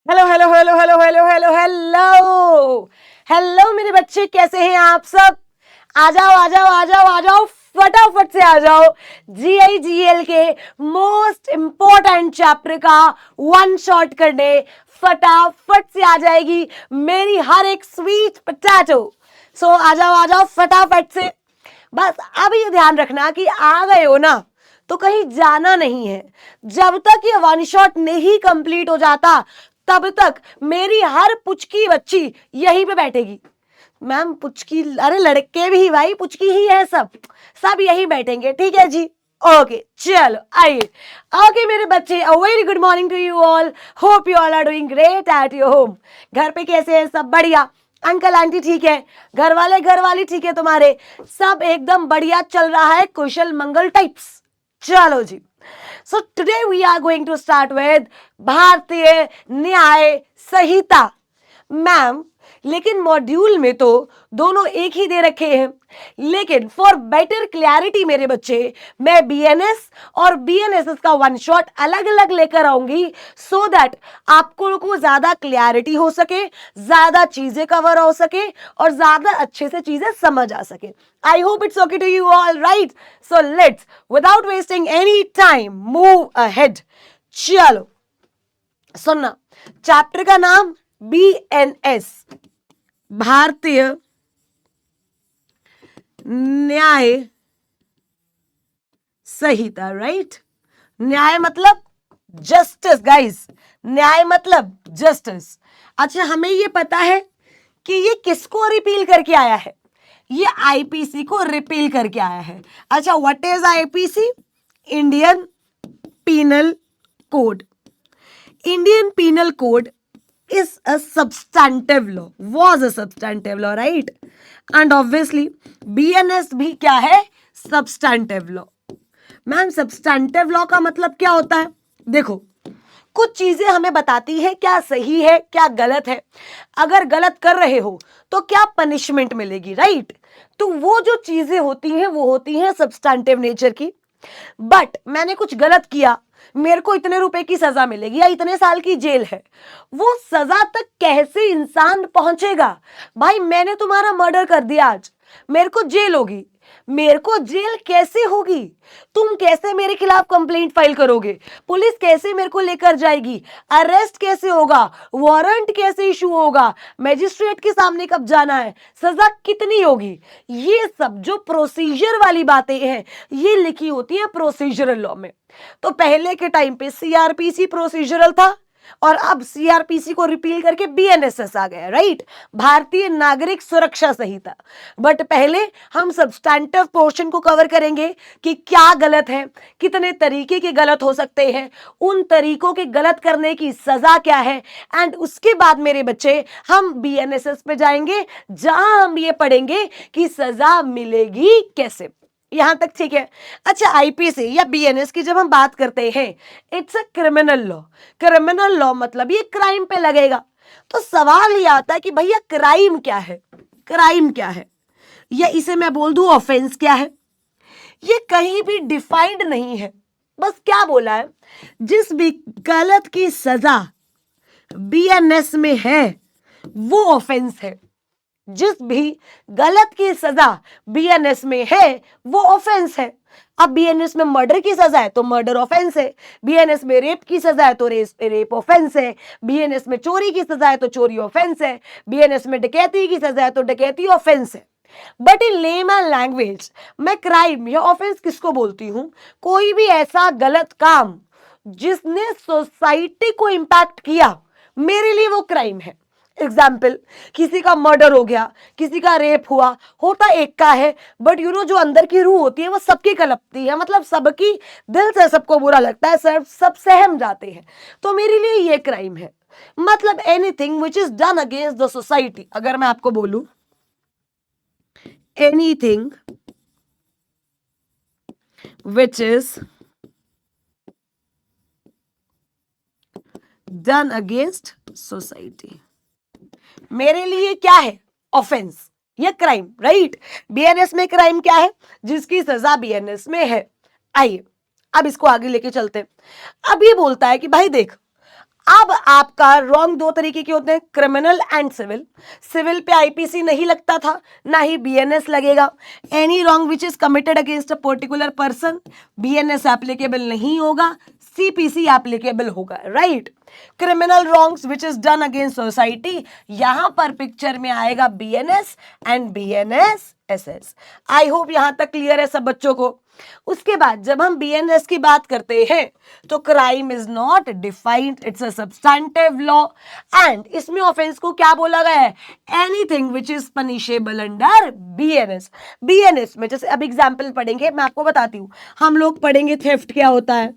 Hello hello hello hello hello hello hello hello मेरे बच्चे, कैसे हैं आप सब? आ जाओ आ जाओ आ जाओ आ जाओ, फटाफट से आ जाओ। GIGL के मोस्ट इंपॉर्टेंट चैप्टर का वन शॉट करने फटाफट से आ जाएगी मेरी हर एक स्वीट पोटैटो। सो आ जाओ फटाफट से। बस अब ये ध्यान रखना कि आ गए हो ना तो कहीं जाना नहीं है। जब तक ये वन शॉट नहीं कंप्लीट हो जाता तब तक मेरी हर पुचकी बच्ची यहीं पे बैठेगी। मैम पुचकी, अरे लड़के भी भाई पुचकी ही है, सब सब यहीं बैठेंगे, ठीक है जी? ओके चलो आइए। ओके मेरे बच्चे, a very good morning to you all. Hope you all are doing great at your home. घर पे कैसे हैं? सब बढ़िया? अंकल आंटी ठीक है? घर वाली ठीक है तुम्हारे? सब एकदम बढ़िया चल रहा है, कुशल मंगल टाइप्स। चलो जी, so today we are going to start with भारतीय न्याय संहिता। मैम लेकिन मॉड्यूल में तो दोनों एक ही दे रखे हैं, लेकिन फॉर बेटर क्लैरिटी मेरे बच्चे मैं BNS और BNSS का वन शॉट अलग अलग लेकर आऊंगी सो दैट आपको को ज्यादा क्लैरिटी हो सके, ज्यादा चीजें कवर हो सके और ज्यादा अच्छे से चीजें समझ आ सके। I hope it's okay to you all, right? So let's without wasting any time move ahead. चलो सुनना, चैप्टर का नाम BNS, भारतीय न्याय संहिता, राइट? न्याय मतलब जस्टिस गाइस, न्याय मतलब जस्टिस। अच्छा हमें ये पता है कि ये किसको रिपील करके आया है? ये IPC को रिपील करके आया है। अच्छा what is IPC? Indian penal code. Indian penal code is a substantive law, was a substantive law, right? And obviously BNS भी क्या है? substantive law। Ma'am substantive law का मतलब क्या होता है? देखो कुछ चीजें हमें बताती है क्या सही है क्या गलत है। अगर गलत कर रहे हो तो क्या पनिशमेंट मिलेगी, राइट? तो वो जो चीजें होती हैं वो होती हैं सब्सटैंटिव नेचर की। बट मैंने कुछ गलत किया, मेरे को इतने रुपए की सजा मिलेगी या इतने साल की जेल है, वो सजा तक कैसे इंसान पहुंचेगा? भाई मैंने तुम्हारा मर्डर कर दिया, आज मेरे को जेल होगी। मेरे को जेल कैसे होगी? तुम कैसे मेरे खिलाफ कंप्लेंट फाइल करोगे? पुलिस कैसे मेरे को लेकर जाएगी? अरेस्ट कैसे होगा? वारंट कैसे इशू होगा? मजिस्ट्रेट के सामने कब जाना है? सजा कितनी होगी? ये सब जो प्रोसीजर वाली बातें हैं ये लिखी होती है प्रोसीजरल लॉ में। तो पहले के टाइम पे CRPC प्रोसीजरल था और अब CRPC को रिपील करके BNSS आ गया, राइट? भारतीय नागरिक सुरक्षा संहिता। बट पहले हम सब्सटैंटिव पोर्शन को कवर करेंगे कि क्या गलत है, कितने तरीके के गलत हो सकते हैं, उन तरीकों के गलत करने की सजा क्या है, एंड उसके बाद मेरे बच्चे हम BNSS पे जाएंगे जहां हम ये पढ़ेंगे कि सजा मिलेगी कैसे। यहां तक ठीक है? अच्छा IPC या BNS की जब हम बात करते हैं, it's a criminal law. Criminal law मतलब ये क्राइम पे लगेगा। तो सवाल ये आता है कि भैया क्राइम क्या है? क्राइम क्या है या इसे मैं बोल दूं ऑफेंस क्या है? ये कहीं भी डिफाइंड नहीं है। बस क्या बोला है, जिस भी गलत की सजा BNS में है वो ऑफेंस है। जिस भी गलत की सजा BNS में है वो ऑफेंस है। अब BNS में मर्डर की सजा है तो मर्डर ऑफेंस है, BNS में रेप की सजा है तो रेप ऑफेंस है, BNS में चोरी की सजा है तो चोरी ऑफेंस है, BNS में डकैती की सजा है तो डकैती ऑफेंस है। बट इन लेमैन लैंग्वेज मैं क्राइम या ऑफेंस किसको बोलती हूं? कोई भी ऐसा गलत काम जिसने सोसाइटी को इंपैक्ट किया, मेरे लिए वो क्राइम है। एग्जाम्पल, किसी का मर्डर हो गया, किसी का रेप हुआ, होता एक का है बट जो अंदर की रूह होती है वो सबकी कलपती है, मतलब सबकी दिल से सबको बुरा लगता है, सब सहम जाते हैं, तो मेरे लिए ये क्राइम है। मतलब anything which is done against the society. अगर मैं आपको बोलूं anything which is done against society, मेरे लिए क्या है? ऑफेंस या क्राइम, राइट? BNS में क्राइम क्या है? जिसकी सजा BNS में है। आइए अब इसको आगे लेके चलते हैं। अब ये बोलता है कि भाई देख, अब आपका रॉन्ग दो तरीके के होते हैं, क्रिमिनल एंड सिविल। सिविल पे आईपीसी नहीं लगता था, ना ही बीएनएस लगेगा। Any wrong which is committed against a particular person, BNS applicable नहीं होगा, सीपीसी एप्लीकेबल होगा, right. Criminal wrongs which is done against society, यहां पर पिक्चर में आएगा BNS and BNS SS. I hope यहां तक क्लियर है सब बच्चों को। उसके बाद जब हम बीएनएस की बात करते हैं तो crime is not defined, it's a substantive law, and इसमें ऑफेंस को क्या बोला गया है, anything which is punishable under BNS. BNS में जैसे अब एग्जांपल पढ़ेंगे, मैं आपको बताती हूँ, हम लोग पढ़ेंगे थेफ्ट क्या होता है,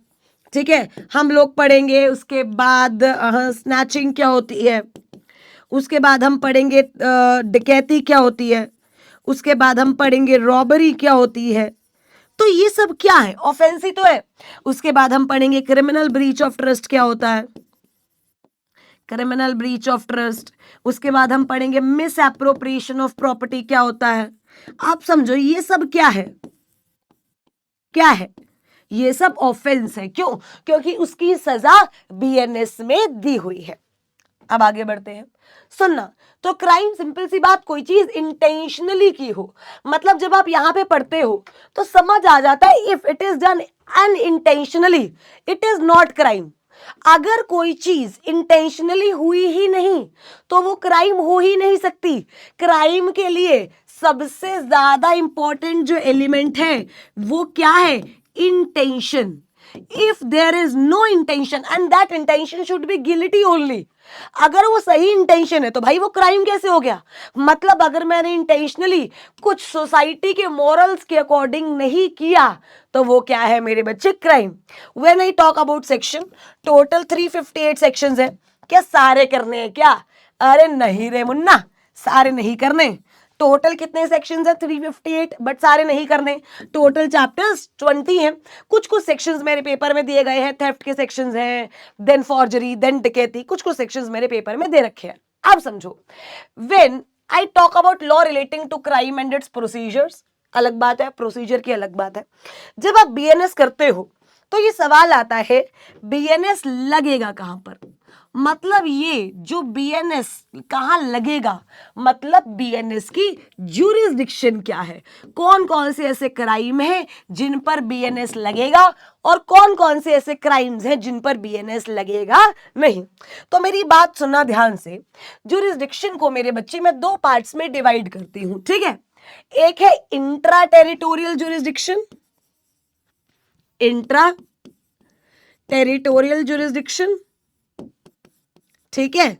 ठीक है, हम लोग पढ़ेंगे उसके बाद स्नैचिंग क्या होती है, उसके बाद हम पढ़ेंगे डकैती क्या होती है, उसके बाद हम पढ़ेंगे रॉबरी क्या होती है। तो ये सब क्या है, ऑफेंस ही तो है। उसके बाद हम पढ़ेंगे क्रिमिनल ब्रीच ऑफ ट्रस्ट क्या होता है, क्रिमिनल ब्रीच ऑफ ट्रस्ट। उसके बाद हम पढ़ेंगे मिस एप्रोप्रिएशन ऑफ प्रॉपर्टी क्या होता है। आप समझो ये सब क्या है, क्या है, ये सब ऑफेंस है। क्यों? क्योंकि उसकी सजा बीएनएस में दी हुई है। अब आगे बढ़ते हैं, सुनना। तो क्राइम, सिंपल सी बात, कोई चीज इंटेंशनली की हो, मतलब जब आप यहां पे पढ़ते हो तो समझ आ जाता है, if it is done unintentionally it is not crime. अगर कोई चीज इंटेंशनली हुई ही नहीं तो वो क्राइम हो ही नहीं सकती। क्राइम के लिए सबसे ज्यादा इंपॉर्टेंट जो एलिमेंट है वो क्या है, intention. If there is no intention and that intention should be guilty only, अगर वो सही इंटेंशन है तो भाई वो क्राइम कैसे हो गया। मतलब अगर मैंने इंटेंशनली कुछ सोसाइटी के मॉरल्स के अकॉर्डिंग नहीं किया तो वो क्या है मेरे बच्चे, crime. When I talk about section, total 358 sections है। क्या सारे करने हैं क्या? अरे नहीं रे मुन्ना, सारे नहीं करने। टोटल कितने सेक्शंस है, 358, बट सारे नहीं करने। टोटल चैप्टर्स 20 हैं। कुछ कुछ सेक्शंस मेरे पेपर में दिए गए हैं, थेफ्ट के सेक्शंस हैं, देन फॉर्जरी, देन डकैती, कुछ कुछ सेक्शंस मेरे पेपर में दे रखे हैं। अब समझो, when I talk about law relating to crime and its procedures, अलग बात है, प्रोसीजर की अलग बात है। जब आप बीएनएस करते हो तो ये सवाल आता है बीएनएस लगेगा कहां पर। मतलब ये जो बीएनएस कहां लगेगा, मतलब बीएनएस की ज्यूरिसडिक्शन क्या है, कौन कौन से ऐसे क्राइम हैं जिन पर बीएनएस लगेगा और कौन कौन से ऐसे क्राइम्स हैं जिन पर बीएनएस लगेगा नहीं। तो मेरी बात सुनना ध्यान से। ज्यूरिसडिक्शन को मेरे बच्चे मैं दो पार्ट्स में डिवाइड करती हूं, ठीक है। एक है intra territorial jurisdiction, intra territorial jurisdiction, ठीक है,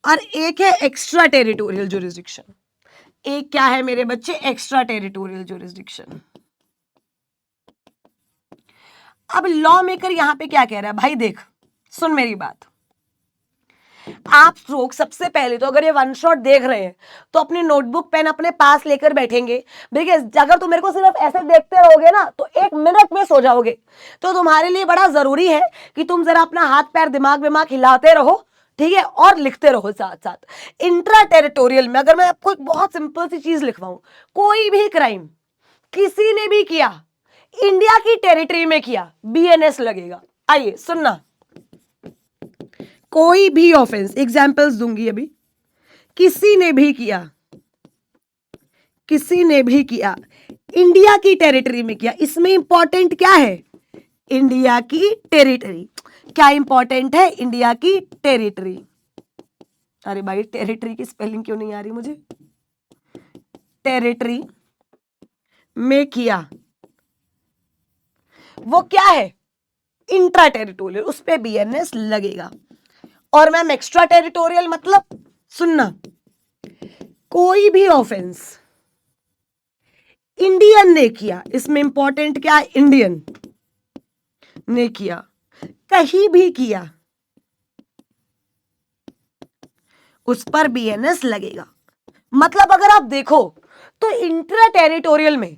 और एक है एक्स्ट्रा टेरिटोरियल ज्यूरिसडिक्शन। एक क्या है मेरे बच्चे, एक्स्ट्रा टेरिटोरियल ज्यूरिसडिक्शन। अब लॉ मेकर यहां पे क्या कह रहा है, भाई देख सुन मेरी बात। आप लोग सबसे पहले तो अगर ये वन शॉट देख रहे हैं तो अपनी नोटबुक पेन अपने पास लेकर बैठेंगे, बिकॉज अगर तुम मेरे को सिर्फ ऐसे देखते रहोगे ना तो 1 मिनट में सो जाओगे। तो तुम्हारे लिए बड़ा जरूरी है कि तुम जरा अपना हाथ पैर दिमाग विमाग हिलाते रहो, ठीक है, और लिखते रहो साथ साथ। इंट्रा टेरिटोरियल में अगर मैं आपको एक बहुत सिंपल सी चीज लिखवाऊं, कोई भी क्राइम किसी ने भी किया, इंडिया की टेरिटरी में किया, बीएनएस लगेगा। आइए सुनना, कोई भी ऑफेंस, एग्जाम्पल्स दूंगी अभी, किसी ने भी किया, किसी ने भी किया, इंडिया की टेरिटरी में किया। इसमें इंपॉर्टेंट क्या है, इंडिया की टेरिटरी। क्या इंपॉर्टेंट है, इंडिया की टेरिटरी। अरे भाई टेरिटरी की स्पेलिंग क्यों नहीं आ रही मुझे, टेरिटरी में किया, वो क्या है, इंट्रा टेरिटोरियल, उस पे बीएनएस लगेगा। और मैम एक्स्ट्रा टेरिटोरियल मतलब, सुनना, कोई भी ऑफेंस इंडियन ने किया, इसमें इंपॉर्टेंट क्या है, इंडियन ने किया, कहीं भी किया, उस पर बीएनएस लगेगा। मतलब अगर आप देखो तो इंट्रा टेरिटोरियल में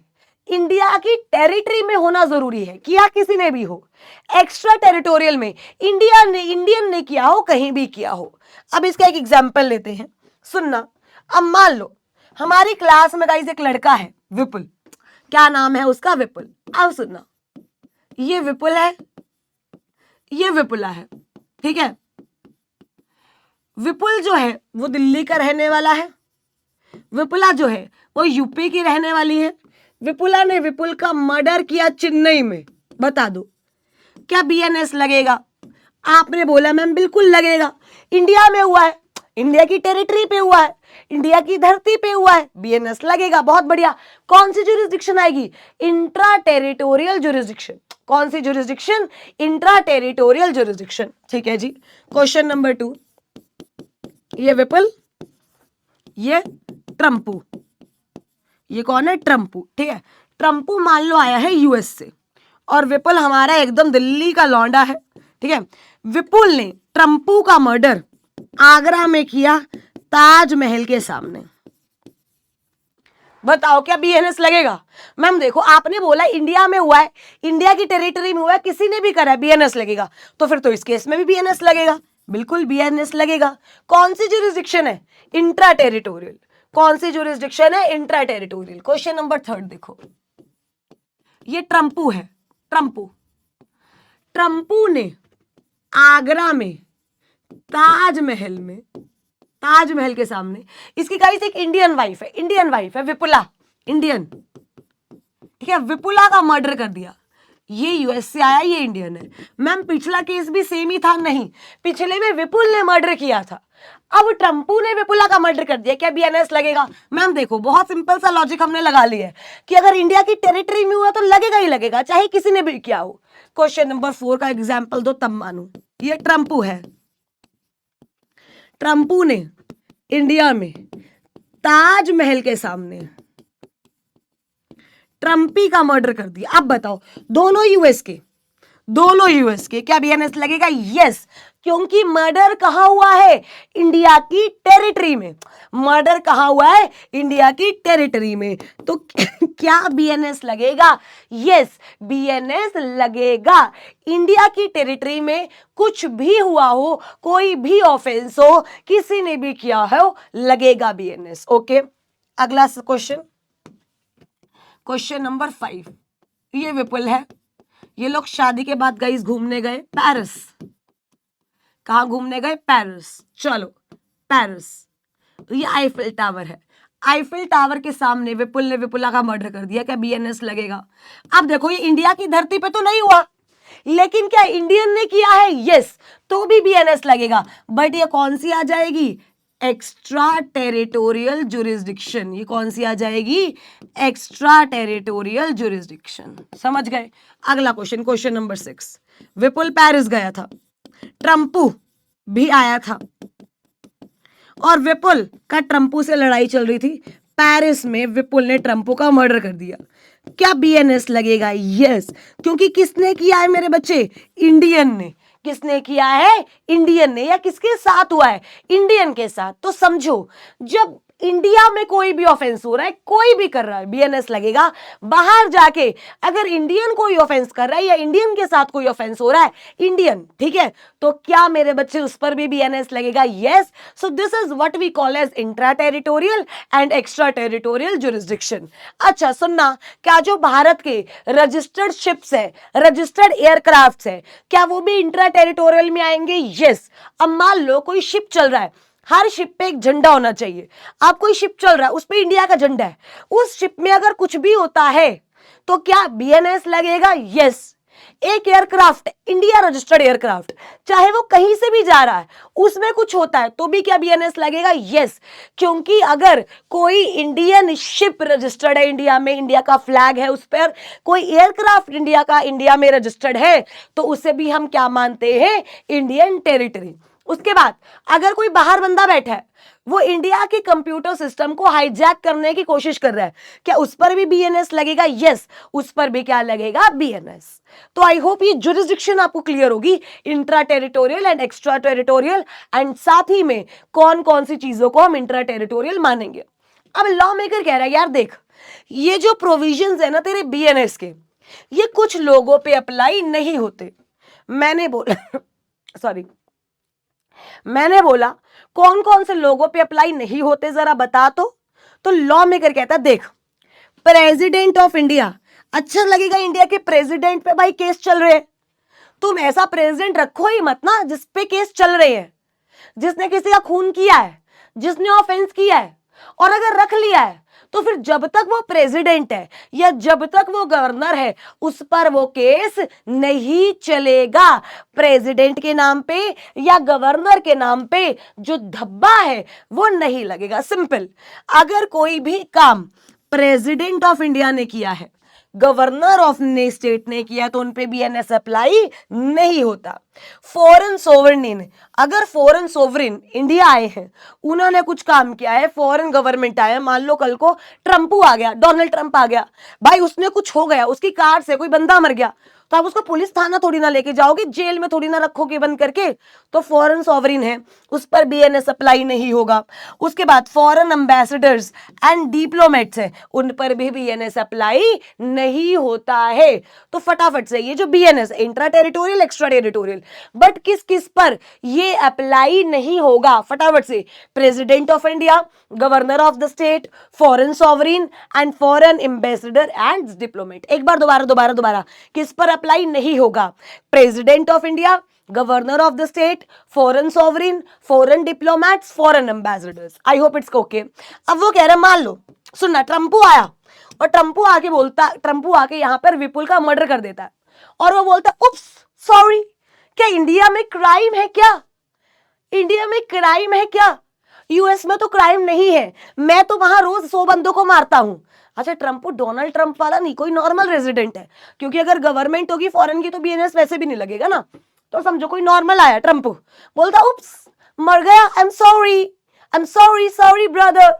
इंडिया की टेरिटरी में होना जरूरी है, किया किसी ने भी हो। एक्स्ट्रा टेरिटोरियल में इंडियन ने किया हो, कहीं भी किया हो। अब इसका एक एग्जांपल लेते हैं, सुनना। अब मान लो हमारी क्लास में गाइस एक लड़का है विपुल, क्या नाम है उसका, विपुल। अब सुनना, ये विपुल है, ये विपुला है, ठीक है। विपुल जो है वो दिल्ली का रहने वाला है, विपुला जो है वो यूपी की रहने वाली है। विपुला ने विपुल का मर्डर किया चेन्नई में, बता दो क्या बीएनएस लगेगा? आपने बोला मैम बिल्कुल लगेगा, इंडिया में हुआ है, इंडिया की टेरिटरी पे हुआ है, इंडिया की धरती पे हुआ है, बीएनएस लगेगा। बहुत बढ़िया। कौन सी जुरिस्डिक्शन आएगी? Intra territorial jurisdiction. कौन सी जुरिस्डिक्शन? Intra territorial jurisdiction. ठीक है जी। क्वेश्चन नंबर 2, ये विपुल, ये ट्रम्पू, ये कौन है? ट्रम्पू। ठीक है। ट्रम्पू मान लो आया है यूएस से और विपुल हमारा एकदम दिल्ली का लौंडा है। ठीक है। विपुल ने ट्रम्पू का मर्डर आगरा में किया, ताजमहल के सामने। बताओ क्या बीएनएस लगेगा? मैम देखो आपने बोला इंडिया में हुआ है, इंडिया की टेरिटरी में हुआ है, किसी ने भी करा है, बीएनएस लगेगा। तो फिर तो इस केस में भी बीएनएस लगेगा, बिल्कुल बीएनएस लगेगा। कौन सी जुरिस्डिक्शन है? Intra territorial. कौन सी जुरिस्डिक्शन है? Intra territorial. क्वेश्चन नंबर 3 देखो, ये ट्रम्पू है, ट्रम्पू। ट्रम्पू ने आगरा में ताजमहल में, ताजमहल के सामने, इसकी गाइस एक इंडियन वाइफ है, इंडियन वाइफ है विपुला, इंडियन। ठीक है। विपुला का मर्डर कर दिया। ये यूएस से आया, ये इंडियन है। मैम पिछला केस भी सेम ही था? नहीं, पिछले में विपुल ने मर्डर किया था, अब ट्रम्पू ने विपुला का मर्डर कर दिया, क्या बीएनएस लगेगा? मैम देखो बहुत सिंपल सा लॉजिक हमने लगा लिया है कि अगर इंडिया की टेरिटरी में हुआ तो लगेगा ही लगेगा, चाहे किसी ने भी किया हो। क्वेश्चन नंबर 4 का एग्जाम्पल दो तब मानू। ये ट्रम्पू है, ट्रम्पू ने इंडिया में ताजमहल के सामने ट्रम्पी का मर्डर कर दिया। अब बताओ दोनों यूएस के, दोनों यूएस के, क्या बीएनएस लगेगा? यस, क्योंकि मर्डर कहां हुआ है? इंडिया की टेरिटरी में। मर्डर कहां हुआ है? इंडिया की टेरिटरी में। तो क्या बीएनएस लगेगा? यस, बीएनएस लगेगा। इंडिया की टेरिटरी में कुछ भी हुआ हो, कोई भी ऑफेंस हो, किसी ने भी किया हो, लगेगा बीएनएस। ओके। अगला क्वेश्चन, क्वेश्चन नंबर 5। ये विपुल है, ये लोग शादी के बाद गाइस घूमने गए पेरिस। कहां घूमने गए? पेरिस। चलो पेरिस। तो ये आईफिल टावर है, आईफिल टावर के सामने विपुल ने विपुला का मर्डर कर दिया, क्या बीएनएस लगेगा? अब देखो ये इंडिया की धरती पे तो नहीं हुआ, लेकिन क्या इंडियन ने किया है? यस, तो भी बीएनएस लगेगा। बट ये कौन सी आ जाएगी? Extra territorial jurisdiction. ये कौन सी आ जाएगी? Extra territorial jurisdiction. समझ गए? अगला क्वेश्चन, क्वेश्चन नंबर 6। विपुल पेरिस गया था, ट्रम्पू भी आया था और विपुल का ट्रम्पू से लड़ाई चल रही थी। पेरिस में विपुल ने ट्रम्पू का मर्डर कर दिया, क्या बीएनएस लगेगा? यस, क्योंकि किसने किया है मेरे बच्चे? इंडियन ने। किसने किया है? इंडियन ने। या किसके साथ हुआ है? इंडियन के साथ। तो समझो जब इंडिया में कोई भी ऑफेंस हो रहा है, कोई भी कर रहा है, बीएनएस लगेगा। बाहर जाके अगर इंडियन कोई ऑफेंस कर रहा है या इंडियन के साथ कोई ऑफेंस हो रहा है, इंडियन, ठीक है, तो क्या मेरे बच्चे उस पर भी बीएनएस लगेगा? Yes. So this is what we call as intra territorial and extra territorial jurisdiction. अच्छा सुनना, क्या जो भारत के रजिस्टर्ड शिप्स है, रजिस्टर्ड एयरक्राफ्ट है, क्या वो भी इंट्रा टेरिटोरियल में आएंगे? यस। अब मान लो कोई शिप चल रहा है, हर शिप पे एक झंडा होना चाहिए। अब कोई शिप चल रहा है, उस पे इंडिया का झंडा है, उस शिप में अगर कुछ भी होता है तो क्या बीएनएस लगेगा? यस। एक एयरक्राफ्ट, इंडिया रजिस्टर्ड एयरक्राफ्ट, चाहे वो कहीं से भी जा रहा है, उसमें कुछ होता है तो भी क्या बीएनएस लगेगा? यस, क्योंकि अगर कोई इंडियन शिप रजिस्टर्ड है इंडिया में, इंडिया का फ्लैग है उस पर, कोई एयरक्राफ्ट इंडिया का इंडिया में रजिस्टर्ड है, तो उसे भी हम क्या मानते हैं? Indian territory. उसके बाद अगर कोई बाहर बंदा बैठा है, वो इंडिया के कंप्यूटर सिस्टम को हाईजैक करने की कोशिश कर रहा है, क्या उस पर भी बीएनएस लगेगा? यस, उस पर भी क्या लगेगा? बीएनएस। तो आई होप ये जुरिस्डिक्शन आपको क्लियर होगी, intra territorial and extra territorial, and साथ ही में कौन कौन सी चीजों को हम इंट्रा टेरिटोरियल मानेंगे। अब लॉ मेकर कह रहा है यार देख, ये जो प्रोविजंस है ना तेरे बीएनएस के, ये कुछ लोगों पे अप्लाई नहीं होते। मैंने बोला सॉरी मैंने बोला कौन कौन से लोगों पे अप्लाई नहीं होते जरा बता। तो लॉ मेकर कहता देख, प्रेसिडेंट ऑफ इंडिया, अच्छा लगेगा इंडिया के प्रेसिडेंट पे भाई केस चल रहे हैं, तुम ऐसा प्रेसिडेंट रखो ही मत ना जिस पे केस चल रहे हैं, जिसने किसी का खून किया है, जिसने ऑफेंस किया है। और अगर रख लिया है तो फिर जब तक वो प्रेसिडेंट है या जब तक वो गवर्नर है उस पर वो केस नहीं चलेगा। प्रेसिडेंट के नाम पे या गवर्नर के नाम पे जो धब्बा है वो नहीं लगेगा। सिंपल। अगर कोई भी काम प्रेसिडेंट ऑफ इंडिया ने किया है, गवर्नर ऑफ स्टेट ने किया, तो उनपे बीएनएस अप्लाई नहीं होता। फॉरेन सोवरेन, अगर फॉरेन सोवरेन इंडिया आए हैं, उन्होंने कुछ काम किया है, फॉरेन गवर्नमेंट आया, मान लो कल को ट्रंपू आ गया, डोनाल्ड ट्रंप आ गया, भाई उसने कुछ हो गया, उसकी कार से कोई बंदा मर गया, तो आप उसको पुलिस थाना थोड़ी ना लेके जाओगे, जेल में थोड़ी ना रखोगे बंद करके। तो फॉरेन सॉवरिन है, उस पर बीएनएस अप्लाई नहीं होगा। उसके बाद फॉरेन एम्बेसडर्स एंड डिप्लोमेट्स है, उन पर भी बीएनएस अप्लाई नहीं होता है। तो फटाफट से ये जो BNS, intra territorial, extra territorial, but किस किस पर ये अप्लाई नहीं होगा, फटाफट से। President of India, governor of the state, foreign sovereign and foreign ambassador and diplomat. एक बार दोबारा किस पर अप्लाई नहीं होगा? President of India, governor of the state, foreign sovereign, foreign diplomats, foreign ambassadors. I hope it's okay. अब वो कह रहा है, मान लो सुनना, ट्रंपू आया और ट्रंपू आके यहां पर विपुल का मर्डर कर देता है और वो बोलता है उप्स सॉरी। क्या इंडिया में क्राइम है क्या? इंडिया में क्राइम है क्या? यूएस में तो क्राइम नहीं है, मैं तो वहां रोज 100 बंदों को मारता हूं। अच्छा, ट्रंप डोनाल्ड ट्रंप वाला नहीं, कोई नॉर्मल रेजिडेंट है, क्योंकि अगर गवर्नमेंट होगी फॉरेन की तो बीएनएस वैसे भी नहीं लगेगा ना। तो समझो कोई नॉर्मल आया, ट्रंप बोलता उप्स मर गया, आई एम सॉरी ब्रदर।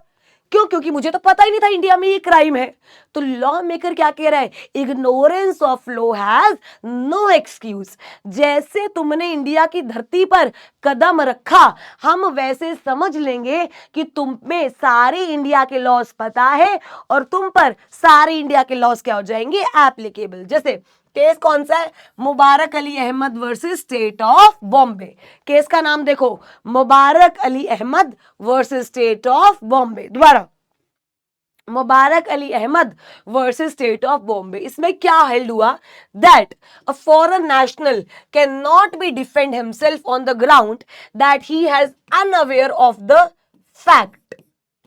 क्यों? क्योंकि मुझे तो पता ही नहीं था इंडिया में ये क्राइम है। तो लॉ मेकर क्या कह रहा है? Ignorance of law has no excuse. जैसे तुमने इंडिया की धरती पर कदम रखा, हम वैसे समझ लेंगे कि तुम में सारे इंडिया के लॉज पता है और तुम पर सारे इंडिया के लॉज क्या हो जाएंगे? एप्लीकेबल। जैसे केस कौन सा है? Mubarak Ali Ahmad versus state of Bombay. Case का नाम देखो, Mubarak Ali Ahmad versus state of Bombay. दोबारा, Mubarak Ali Ahmad versus state of Bombay. इसमें क्या हेल्ड हुआ? That a foreign national can not be defend himself on the ground that he has unaware of the fact,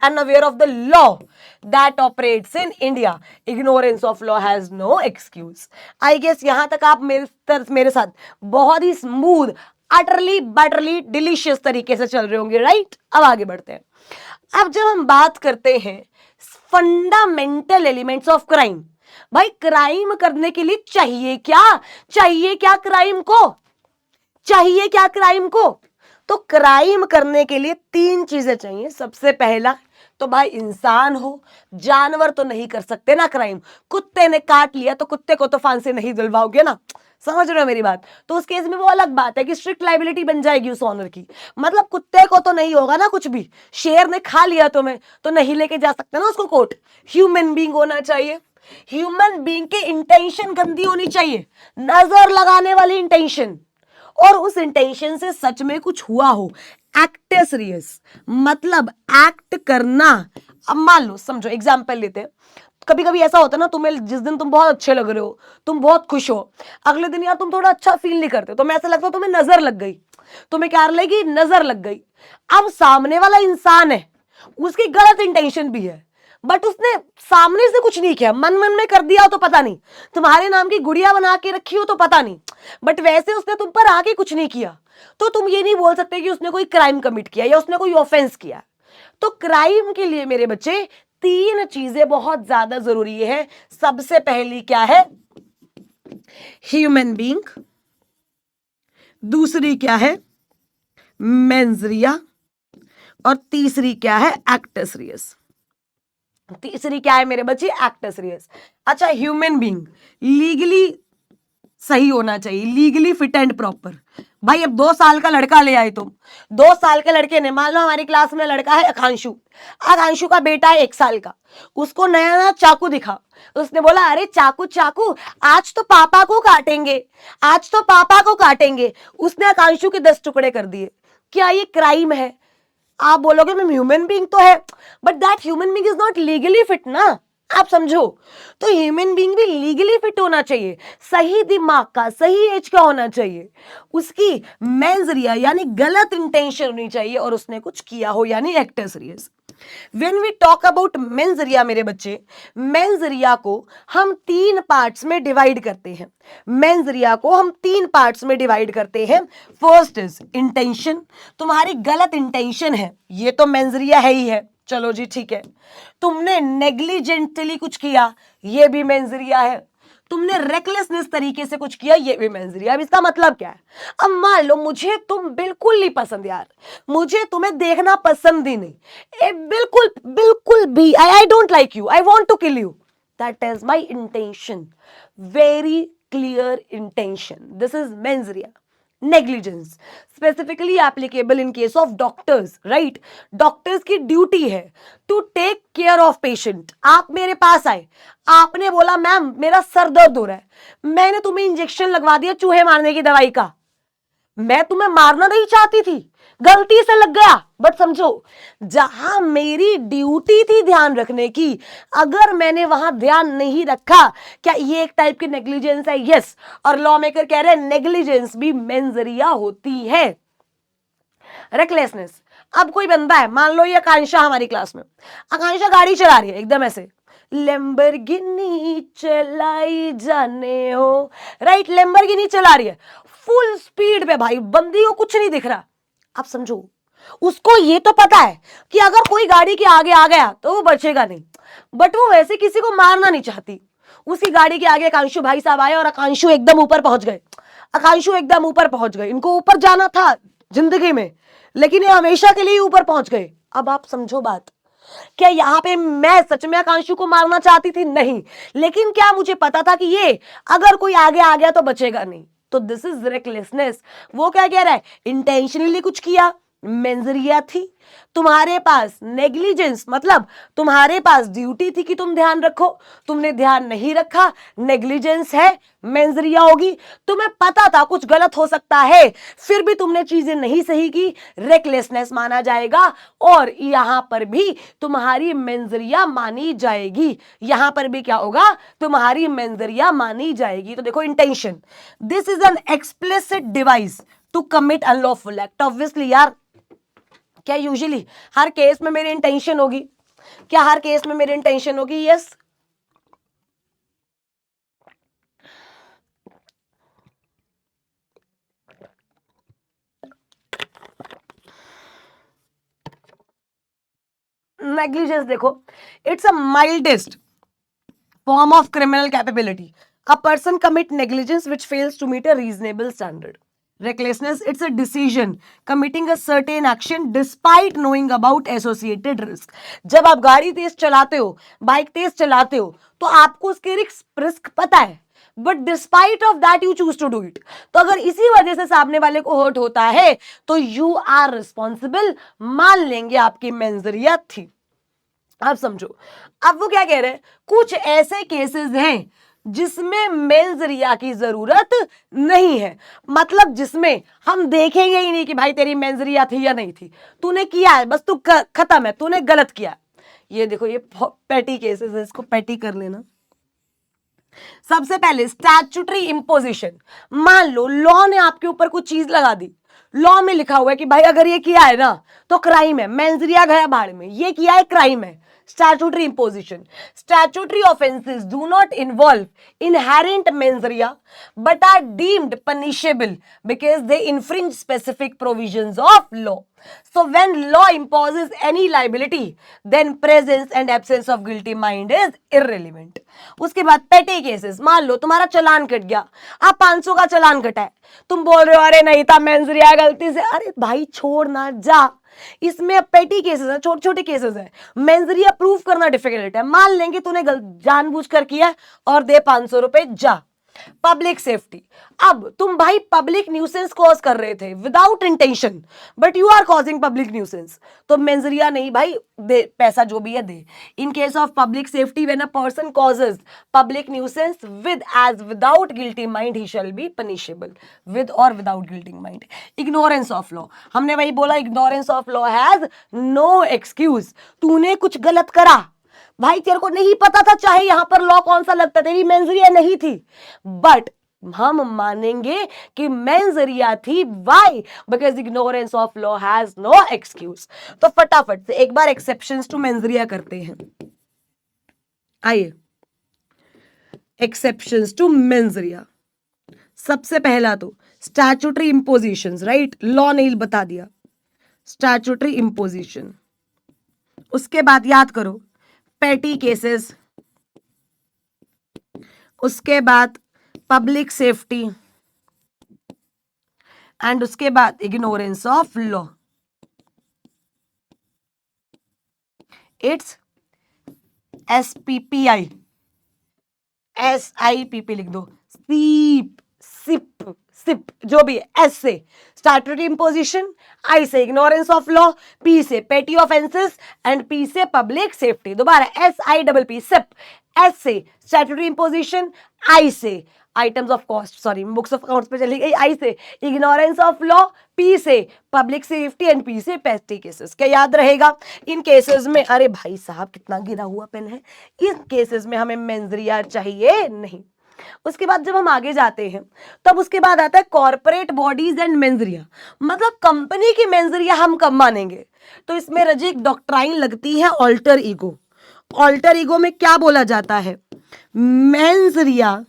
unaware of the law that operates in India. Ignorance of law has no excuse. I guess यहां तक आप मेरे साथ बहुत ही smooth, utterly बटरली delicious तरीके से चल रहे होंगे, राइट? अब आगे बढ़ते हैं। अब जब हम बात करते हैं फंडामेंटल एलिमेंट्स ऑफ क्राइम, भाई क्राइम करने के लिए चाहिए क्या क्राइम को? चाहिए क्या क्राइम को? तो क्राइम करने के लिए 3 चीजें चाहिए। सबसे पहला तो भाई इंसान हो, जानवर तो नहीं कर सकते ना क्राइम। कुत्ते ने काट लिया तो कुत्ते को तो फांसी नहीं दिलवाओगे ना, समझ रहे हो मेरी बात? तो उस केस में वो अलग बात है कि स्ट्रिक्ट लाइबिलिटी बन जाएगी उस ऑनर की। मतलब कुत्ते को तो नहीं होगा ना कुछ भी, शेर ने खा लिया तुम्हें तो नहीं लेके जा सकते ना उसको कोर्ट। ह्यूमन बीइंग होना चाहिए, ह्यूमन बीइंग के इंटेंशन गंदी होनी चाहिए, नजर लगाने वाली इंटेंशन, और उस इंटेंशन से सच में कुछ हुआ हो। एक्ट सीरियस मतलब एक्ट करना। अब मान लो, समझो एग्जाम्पल लेते हैं, कभी कभी ऐसा होता है ना, तुम्हें जिस दिन तुम बहुत अच्छे लग रहे हो, तुम बहुत खुश हो, अगले दिन यार तुम थोड़ा अच्छा फील नहीं करते, तो मैं ऐसा लगता है तुम्हें नजर लग गई। तुम्हें क्या लगी? नजर लग गई। अब सामने वाला इंसान है, उसकी गलत इंटेंशन भी है, बट उसने सामने से कुछ नहीं किया, मन में कर दिया हो तो पता नहीं, तुम्हारे नाम की गुड़िया बना के रखी हो तो पता नहीं, बट वैसे उसने तुम पर आके कुछ नहीं किया, तो तुम ये नहीं बोल सकते कि उसने कोई क्राइम कमिट किया या उसने कोई ऑफेंस किया। तो क्राइम के लिए मेरे बच्चे 3 चीजें बहुत ज्यादा जरूरी है। सबसे पहली क्या है? Human being. दूसरी क्या है? मेंस रिया। और तीसरी क्या है? Act serious. तीसरी क्या है मेरे बच्चे? Act serious. अच्छा, ह्यूमन बीइंग लीगली सही होना चाहिए, लीगली फिट एंड प्रॉपर। भाई अब 2 साल का लड़का ले आए तुम, 2 साल के लड़के ने, मान लो हमारी क्लास में लड़का है आकांशु का बेटा है 1 साल का, उसको नया नया चाकू दिखा, उसने बोला अरे चाकू आज तो पापा को काटेंगे, उसने आकांशु के 10 टुकड़े कर दिए। क्या ये क्राइम है? आप बोलोगे मैम ह्यूमन बीइंग तो है, but that human being is not legally fit ना। आप समझो, तो ह्यूमन बीइंग भी लीगली फिट होना चाहिए, सही दिमाग का, सही एज का होना चाहिए, उसकी मेंजरिया यानी गलत इंटेंशन होनी चाहिए और उसने कुछ किया हो यानी actor serious. When we talk about मेंजरिया मेरे बच्चे, मेंजरिया को हम 3 पार्ट्स में डिवाइड करते हैं। मेंजरिया को हम 3 पार्ट्स में डिवाइड करते हैं। फर्स्ट इज इंटेंशन, तुम्हारी गलत इंटेंशन है, ये तो मेंजरिया है ही है, चलो जी ठीक है। तुमने नेग्लिजेंटली कुछ किया, ये भी मेंजरिया है। तुमने रेकलेसनेस तरीके से कुछ किया, ये भी मेंजरिया। अब इसका मतलब क्या है? अब मान लो मुझे तुम बिल्कुल नहीं पसंद यार, मुझे तुम्हें देखना पसंद ही नहीं, बिल्कुल बिल्कुल भी, I don't like you, I want to kill you, that is my intention, very clear intention, this is mens rea. Negligence specifically applicable in case of doctors, right? Doctors की ड्यूटी है to take care of patient. आप मेरे पास आए, आपने बोला ma'am मेरा sir दर्द हो रहा है, मैंने तुम्हें इंजेक्शन लगवा दिया चूहे मारने की दवाई का, मैं तुम्हें मारना नहीं चाहती थी, गलती से लग गया, बट समझो जहां मेरी ड्यूटी थी ध्यान रखने की, अगर मैंने वहां ध्यान नहीं रखा, क्या ये एक टाइप की नेग्लिजेंस है? यस। और लॉ मेकर कह रहे हैं नेग्लिजेंस भी मेंजरिया होती है। रेकलेसनेस, अब कोई बंदा है, मान लो ये आकांक्षा हमारी क्लास में, आकांक्षा गाड़ी चला रही है एकदम ऐसे, लैम्बोर्गिनी चलाई जाने हो, राइट? लैम्बोर्गिनी चला रही है फुल स्पीड पे, भाई बंदी को कुछ नहीं दिख रहा। आप समझो, उसको ये तो पता है कि अगर कोई गाड़ी के आगे आ गया तो वो बचेगा नहीं, बट वो वैसे किसी को मारना नहीं चाहती। उसी गाड़ी के आगे आकांशु भाई साहब आए और आकांशु एकदम ऊपर पहुंच गए, आकांशु एकदम ऊपर पहुंच गए, इनको ऊपर जाना था जिंदगी में, लेकिन ये हमेशा के लिए ऊपर पहुंच गए। अब आप समझो बात, क्या यहां पे मैं सच में आकांशु को मारना चाहती थी? नहीं, लेकिन क्या मुझे पता था कि ये अगर कोई आगे आ गया तो बचेगा नहीं? तो दिस इज रेकलेसनेस। वो क्या कह रहा है? इंटेंशनली कुछ किया, मेंजरिया थी। तुम्हारे पास नेग्लिजेंस मतलब तुम्हारे पास ड्यूटी थी कि तुम ध्यान रखो, तुमने ध्यान नहीं रखा, नेग्लिजेंस है, मेंजरिया होगी। तुम्हें पता था कुछ गलत हो सकता है, फिर भी तुमने चीजें नहीं सही की, रेकलेसनेस माना जाएगा। और यहां पर भी तुम्हारी मेंजरिया मानी जाएगी, यहां पर भी क्या होगा? तुम्हारी मेंजरिया मानी जाएगी। तो देखो intention, this is an explicit device to commit unlawful act. Obviously यार, क्या यूजुअली हर केस में मेरी इंटेंशन होगी? क्या हर केस में मेरी इंटेंशन होगी? यस। नेग्लिजेंस देखो, it's a mildest form of criminal capability. A person commit negligence which fails to meet a reasonable standard. Recklessness, it's a decision committing a certain action despite knowing about associated risk। जब आप गाड़ी तेज चलाते हो, bike तेज चलाते हो, तो आपको उसके रिस्क पता है, but despite of that you choose to do it. तो अगर इसी वजह से सामने वाले को हर्ट होता है तो यू आर रिस्पॉन्सिबल, मान लेंगे आपकी मेंजरिया थी। आप समझो, अब वो क्या कह रहे हैं? कुछ ऐसे केसेस हैं जिसमें मेंजरिया की जरूरत नहीं है, मतलब जिसमें हम देखेंगे ही नहीं कि भाई तेरी मेंजरिया थी या नहीं थी, तूने किया है बस, तू खत्म है, तूने गलत किया। ये देखो, ये पेटी केसेस है, इसको पेटी कर लेना। सबसे पहले स्टैट्यूटरी इंपोजिशन, मान लो लॉ ने आपके ऊपर कुछ चीज लगा दी, लॉ में लिखा हुआ है कि भाई अगर ये किया है ना तो क्राइम है, मेंजरिया गया बाढ़ में, ये किया है क्राइम है। Statutory imposition. Statutory offenses do not involve inherent mensaria but are deemed punishable because they infringe specific provisions of law. So when law imposes any liability, then presence and absence of guilty mind is irrelevant. उसके बाद petty cases, मान लो तुम्हारा चालान cut गया, आप 500 का चालान कटा है, तुम बोल रहे हो अरे नहीं था, मेंजरिया गलती से, अरे भाई छोड़ ना जा। इसमें पेटी केसेस है, छोटे छोटे केसेस है, मेंजरिया प्रूफ करना डिफिकल्ट है। मान लेंगे तूने जानबूझकर किया और दे 500 रुपए, जा। पब्लिक सेफ्टी, अब तुम भाई पब्लिक न्यूसेंस कॉज कर रहे थे without intention, but you are causing public nuisance, तो मेंजरिया नहीं भाई, दे पैसा जो भी है दे। In case of public safety, when a person causes public nuisance with as without guilty mind, he shall be punishable with और without guilty mind. Ignorance of law, हमने वही बोला, ignorance of law has no excuse. तूने कुछ गलत करा, भाई तेरे को नहीं पता था चाहे यहां पर लॉ कौन सा लगता, तेरी मेंजरिया नहीं थी, बट हम मानेंगे कि मेंजरिया थी। Why? Because ignorance of law has no excuse. तो फटाफट से एक बार एक्सेप्शंस टू मेंजरिया करते हैं। आइए, एक्सेप्शंस टू मेंजरिया। सबसे पहला तो स्टैट्यूटरी इंपोजिशंस, राइट, लॉ नहीं बता दिया, स्टैट्यूटरी इंपोजिशन। उसके बाद याद करो पेटी केसेस, उसके बाद पब्लिक सेफ्टी, एंड उसके बाद ignorance of law. It's SPPI, SIPP लिख दो, सीप, सिप, सिप, जो भी है, S से स्टैट्यूटरी इंपोजिशन, I से इग्नोरेंस ऑफ लॉ, P से पेटी ऑफेंसेस, एंड P से पब्लिक सेफ्टी। दोबारा SIPP, सिप, S से स्टैट्यूटरी इंपोजिशन, I से items of cost, sorry books of accounts पे चली गई, I से इग्नोरेंस ऑफ लॉ, P से पब्लिक सेफ्टी, एंड P से पेटी केसेस। क्या याद रहेगा? इन केसेस में, अरे भाई साहब कितना गिरा हुआ पेन है, इन केसेस में हमें मेंजरिया चाहिए नहीं। उसके बाद जब हम आगे जाते हैं तब उसके बाद आता है कॉर्पोरेट बॉडीज एंड मेंजरिया, मतलब कंपनी की मेंजरिया हम कब मानेंगे? तो इसमें रजी एक डॉक्ट्राइन लगती है ऑल्टर ईगो। ऑल्टर ईगो में क्या बोला जाता है? Mens rea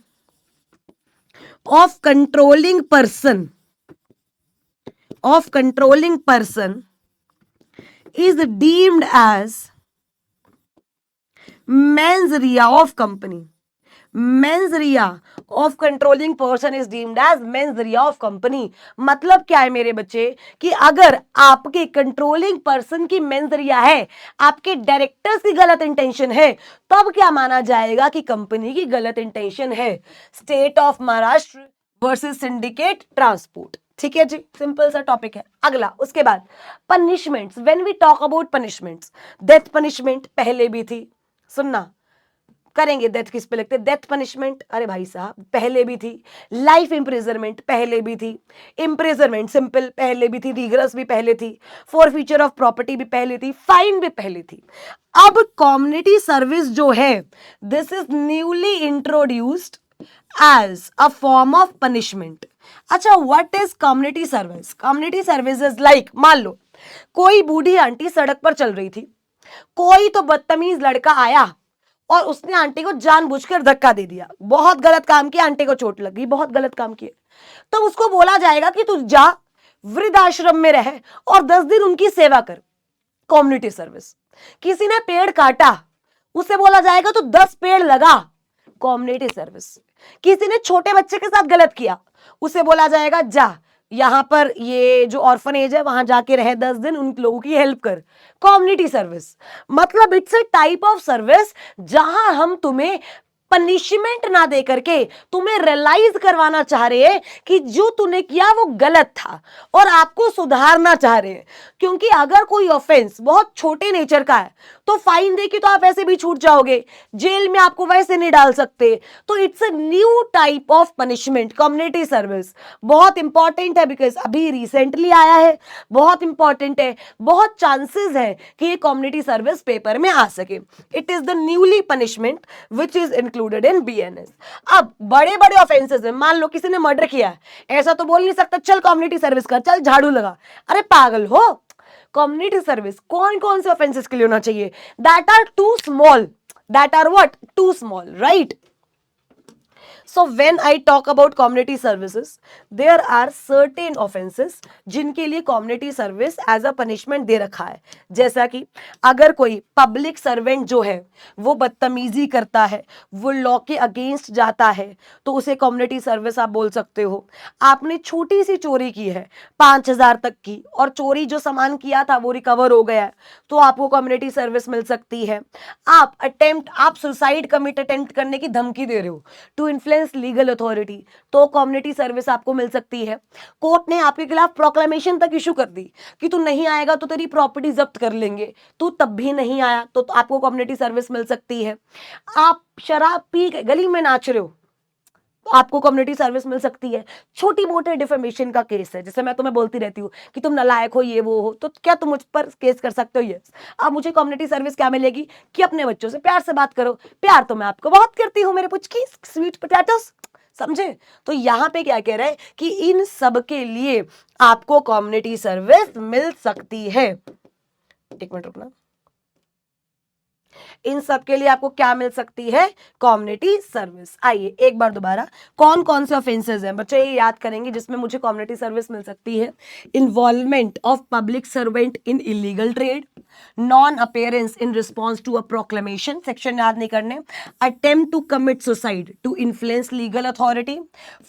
of controlling person, of controlling person is deemed as mens rea of company. Mens rea of controlling person is deemed as mens rea of company. मतलब क्या है मेरे बच्चे कि अगर आपके कंट्रोलिंग पर्सन की मेंजरिया है, आपके डायरेक्टर्स की गलत इंटेंशन है, तब क्या माना जाएगा कि कंपनी की गलत इंटेंशन है। State of Maharashtra versus syndicate transport. ठीक है जी, सिंपल सा टॉपिक है। अगला उसके बाद punishments. When we talk about punishments, death punishment पहले भी थी, सुनना करेंगे डेथ किस पे लगते, डेथ पनिशमेंट अरे भाई साहब पहले भी थी, लाइफ इम्प्रिजनमेंट पहले भी थी, इम्प्रिजनमेंट सिंपल पहले भी थी, रिग्रेस भी पहले थी, फॉरफीचर ऑफ प्रॉपर्टी भी पहले थी, फाइन भी पहले थी। अब कम्युनिटी सर्विस जो है, this is newly introduced as a form of punishment. अच्छा, what is community service? Community service is like, मान लो कोई बूढ़ी आंटी सड़क पर चल रही थी, कोई तो बदतमीज लड़का आया और उसने आंटी को जानबूझकर धक्का दे दिया, बहुत गलत काम किया, आंटी को चोट लग गई, बहुत गलत काम किया, तो उसको बोला जाएगा कि तू जा वृद्धाश्रम में रह और 10 दिन उनकी सेवा कर। Community service. किसी ने पेड़ काटा, उसे बोला जाएगा तू 10 पेड़ लगा। Community service. किसी ने छोटे बच्चे के साथ गलत किया, उसे बोला जाएगा जा यहां पर ये जो ऑर्फनेज है वहां जाके रहे 10 दिन, उन लोगों की हेल्प कर। कम्युनिटी सर्विस मतलब it's a type of service जहां हम तुम्हें पनिशमेंट ना दे करके तुम्हें रियलाइज करवाना चाह रहे हैं कि जो तूने किया वो गलत था और आपको सुधारना चाह रहे हैं। क्योंकि अगर कोई ऑफेंस बहुत छोटे नेचर का है तो फाइन दे के तो आप ऐसे भी छूट जाओगे, जेल में आपको वैसे नहीं डाल सकते। तो it's a new type of punishment, community service. बहुत इंपॉर्टेंट है बिकॉज अभी रिसेंटली आया है, बहुत इंपॉर्टेंट है, बहुत चांसेस है कि ये कम्युनिटी सर्विस पेपर में आ सके। It is the newly punishment which is included in BNS। अब बड़े बड़े ऑफेंसेस में, मान लो किसी ने मर्डर किया है, ऐसा तो बोल नहीं सकता चल कम्युनिटी सर्विस कर, चल झाड़ू लगा, अरे पागल हो। कम्युनिटी सर्विस कौन कौन से ऑफेंसेस के लिए होना चाहिए? That are too small, that are what, too small, right. So when I talk about community services, there are certain offenses जिनके लिए community service as a punishment दे रखा है। जैसा कि अगर कोई पब्लिक सर्वेंट जो है वो बदतमीजी करता है, वो लॉ के अगेंस्ट जाता है, तो उसे कम्युनिटी सर्विस आप बोल सकते हो। आपने छोटी सी चोरी की है 5,000 तक की और चोरी जो सामान किया था वो रिकवर हो गया है, तो आपको कम्युनिटी सर्विस मिल सकती है। आप सुसाइड कमिट अटेम्प्ट करने की धमकी दे रहे हो टू इन्फ्लुएंस लीगल अथॉरिटी, तो कम्युनिटी सर्विस आपको मिल सकती है। कोर्ट ने आपके खिलाफ प्रोक्लेमेशन तक इशू कर दी कि तू नहीं आएगा तो तेरी प्रॉपर्टी जब्त कर लेंगे, तू तब भी नहीं आया तो आपको कम्युनिटी सर्विस मिल सकती है। आप शराब पी के गली में नाच रहे हो, आपको कम्युनिटी सर्विस मिल सकती है। छोटी मोटे डिफेमेशन का केस है, जैसे मैं तुम्हें बोलती रहती हूँ कि तुम नालायक हो, ये वो हो, तो क्या तुम मुझ पर केस कर सकते हो? यस। अब मुझे कम्युनिटी सर्विस क्या मिलेगी कि अपने बच्चों से प्यार से बात करो। प्यार तो मैं आपको बहुत करती हूँ मेरे पुचकी स्वीट पोटैटोस, समझे? तो यहाँ पे क्या कह रहा है कि इन सब के लिए आपको कम्युनिटी सर्विस मिल सकती है। एक मिनट रुकना। इन सब के लिए आपको क्या मिल सकती है? Community service. आइए एक बार दोबारा, कौन कौन से ऑफेंसेस हैं बच्चे, ये याद करेंगे जिसमें मुझे कम्युनिटी सर्विस मिल सकती है। Involvement of public servant in illegal trade, non appearance in response to a proclamation, section याद नहीं करने, attempt to commit suicide to influence legal authority,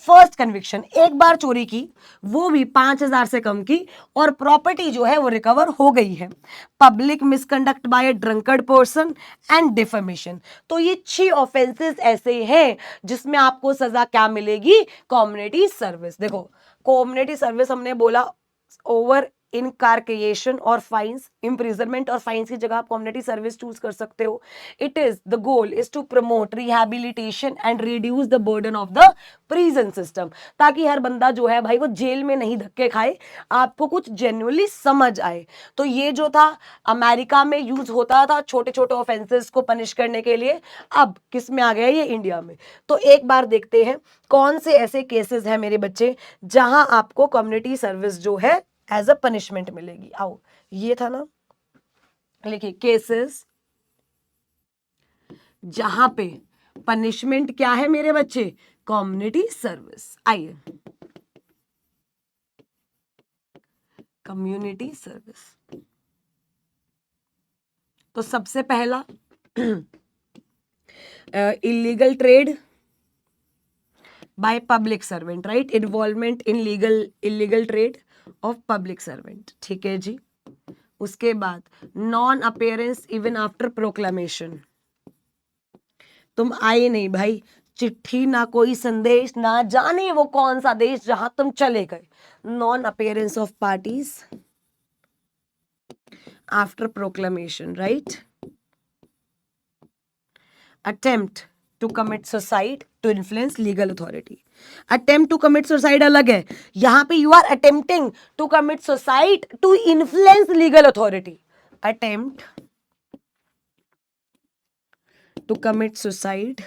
first conviction, एक बार चोरी की वो भी 5,000 से कम की और प्रॉपर्टी जो है वो रिकवर हो गई है, public misconduct by a drunkard person and defamation. तो ये 6 ऑफेंसेस ऐसे हैं जिसमें आपको सजा क्या मिलेगी? Community service. देखो कम्युनिटी सर्विस हमने बोला ओवर इनकार्केशन और फाइन्स, इम्प्रिजनमेंट और फाइन्स की जगह आप कम्युनिटी सर्विस चूज कर सकते हो। It is the goal is to promote rehabilitation and reduce the burden of the prison system, ताकि हर बंदा जो है भाई वो जेल में नहीं धक्के खाए, आपको कुछ जेन्युइनली समझ आए। तो ये जो था अमेरिका में यूज होता था छोटे छोटे ऑफेंसेस को पनिश करने के लिए, अब किस में आ गया ये? इंडिया में। तो एक बार देखते हैं कौन से ऐसे केसेस हैं मेरे बच्चे जहां आपको कम्युनिटी सर्विस जो है एज अ पनिशमेंट मिलेगी। आओ, ये था ना, लिखिए केसेस जहां पे पनिशमेंट क्या है मेरे बच्चे? Community service. आइए, कम्युनिटी सर्विस। तो सबसे पहला illegal trade by public servant, right, involvement in illegal trade off public servant, ठीक है जी। उसके बाद non appearance even after proclamation, तुम आए नहीं भाई, चिट्ठी ना कोई संदेश, ना जाने वो कौन सा देश जहां तुम चले गए, non appearance of parties after proclamation, right. Attempt to commit suicide to influence legal authority, attempt to commit suicide अलग है, यहां पे you are attempting to commit suicide to influence legal authority, attempt to commit suicide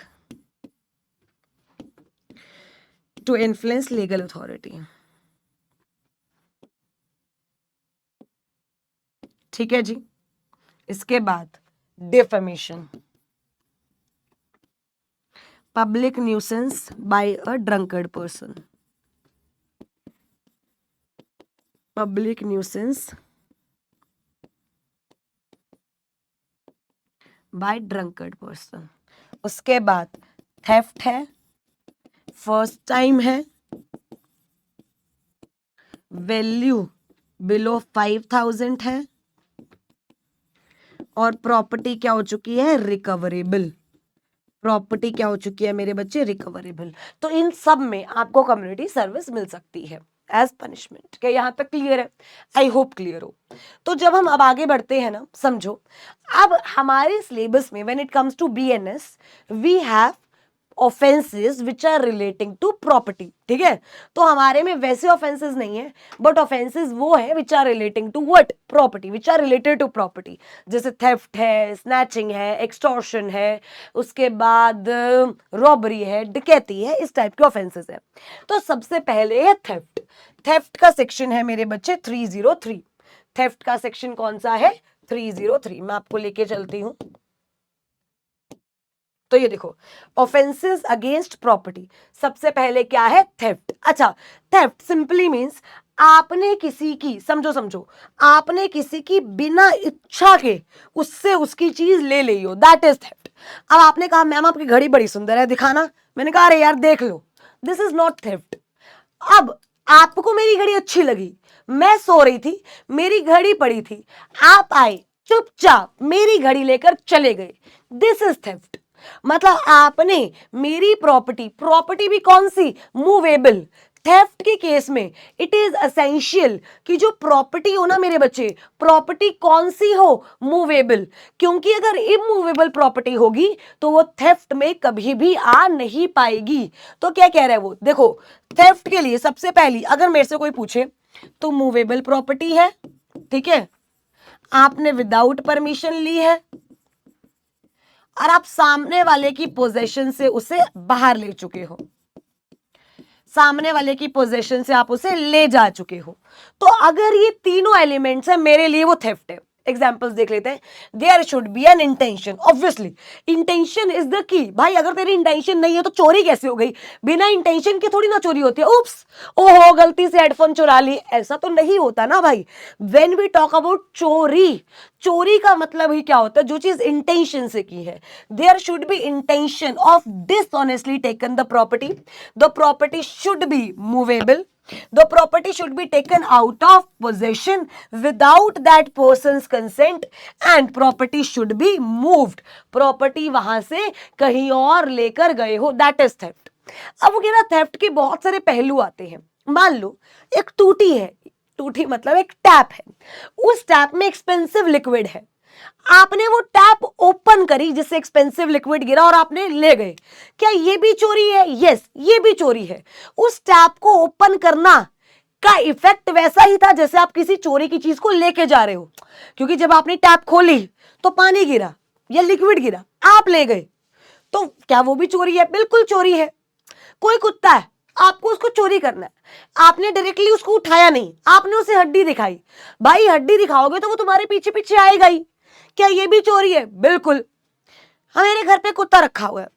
to influence legal authority, ठीक है जी। इसके बाद defamation, public nuisance by a drunkard person, public nuisance by drunkard person. उसके बाद थेफ्ट है, first time है, value below 5,000 है, और प्रॉपर्टी क्या हो चुकी है? रिकवरेबल। प्रॉपर्टी क्या हो चुकी है मेरे बच्चे? रिकवरेबल। तो इन सब में आपको कम्युनिटी सर्विस मिल सकती है एज पनिशमेंट। क्या यहां तक क्लियर है? आई होप क्लियर हो। तो जब हम अब आगे बढ़ते हैं ना, समझो, अब हमारे सिलेबस में when it comes to BNS we have offences which are relating to property, ठीक है। तो हमारे में वैसे ऑफेंसेस नहीं है, बट ऑफेंसेस वो है which are relating to what? Property, which are related to property, जैसे थेफ्ट है, स्नैचिंग है, एक्सटॉर्शन है, उसके बाद रॉबरी है, डकैती है, इस टाइप के ऑफेंसेस है। तो सबसे पहले है थेफ्ट। थेफ्ट का सेक्शन है मेरे बच्चे 303। थेफ्ट का सेक्शन कौन सा है? 303। मैं आपको लेके चलती हूं। तो ये देखो, ऑफेंसेस अगेंस्ट प्रॉपर्टी, सबसे पहले क्या है? थेफ्ट। अच्छा, थेफ्ट सिंपली मींस आपने किसी की, समझो समझो, आपने किसी की बिना इच्छा के उससे उसकी चीज ले ली हो, दैट इज थेफ्ट। अब आपने कहा मैम आपकी घड़ी बड़ी सुंदर है, दिखाना। मैंने कहा अरे यार देख लो, दिस इज नॉट थेफ्ट। अब आपको मेरी घड़ी अच्छी लगी, मैं सो रही थी, मेरी घड़ी पड़ी थी, आप आए चुपचाप मेरी घड़ी लेकर चले गए, दिस इज थेफ्ट। मतलब आपने मेरी प्रॉपर्टी, प्रॉपर्टी भी कौन सी? मूवेबल, थेफ्ट के केस में इट इज एसेंशियल कि जो प्रॉपर्टी हो ना मेरे बच्चे, प्रॉपर्टी कौन सी हो, मूवेबल, क्योंकि अगर इमूवेबल प्रॉपर्टी होगी तो वो थेफ्ट में कभी भी आ नहीं पाएगी। तो क्या कह रहा है वो, देखो थेफ्ट के लिए सबसे पहली अगर मेरे से कोई पूछे तो मूवेबल प्रॉपर्टी है, ठीक है, आपने विदाउट परमिशन ली है और आप सामने वाले की पोजेशन से उसे बाहर ले चुके हो, सामने वाले की पोजीशन से आप उसे ले जा चुके हो, तो अगर ये तीनों एलिमेंट्स है मेरे लिए वो थेफ्ट है। एग्जाम्पल्स देख लेते हैं। There should be an intention, obviously intention is the key. भाई अगर तेरी इंटेंशन नहीं है तो चोरी कैसे हो गई, बिना इंटेंशन के थोड़ी ना चोरी होती है। उप्स, ओहो गलती से हेडफोन चुरा ली, ऐसा तो नहीं होता ना भाई। व्हेन वी टॉक अबाउट चोरी, चोरी का मतलब ही क्या होता है, जो चीज इंटेंशन से की है। There should be intention of dishonestly taken the property should be movable, the property should be taken out of possession without that person's consent and property should be moved, property वहां से कहीं और लेकर गए हो, that is theft। अब वो कहना थेफ्ट के बहुत सारे पहलू आते हैं। मान लो एक टूटी है, टूटी मतलब एक टैप है, उस टैप में एक्सपेंसिव लिक्विड है, आपने वो टैप ओपन करी जिससे एक्सपेंसिव लिक्विड गिरा और आपने ले गए, क्या ये भी चोरी है? यस, ये भी चोरी है। उस टैप को ओपन करना का इफेक्ट वैसा ही था जैसे आप किसी चोरी की चीज को लेके जा रहे हो, क्योंकि जब आपने टैप खोली तो पानी गिरा या लिक्विड गिरा, आप ले गए, तो क्या वो भी चोरी है? बिल्कुल चोरी है। कोई कुत्ता है, आपको उसको चोरी करना है, आपने डायरेक्टली उसको उठाया नहीं, आपने उसे हड्डी दिखाई, भाई हड्डी दिखाओगे तो वो तुम्हारे पीछे पीछे आएगा ही, क्या ये भी चोरी है? बिल्कुल। हमारे घर पे कुत्ता रखा हुआ है,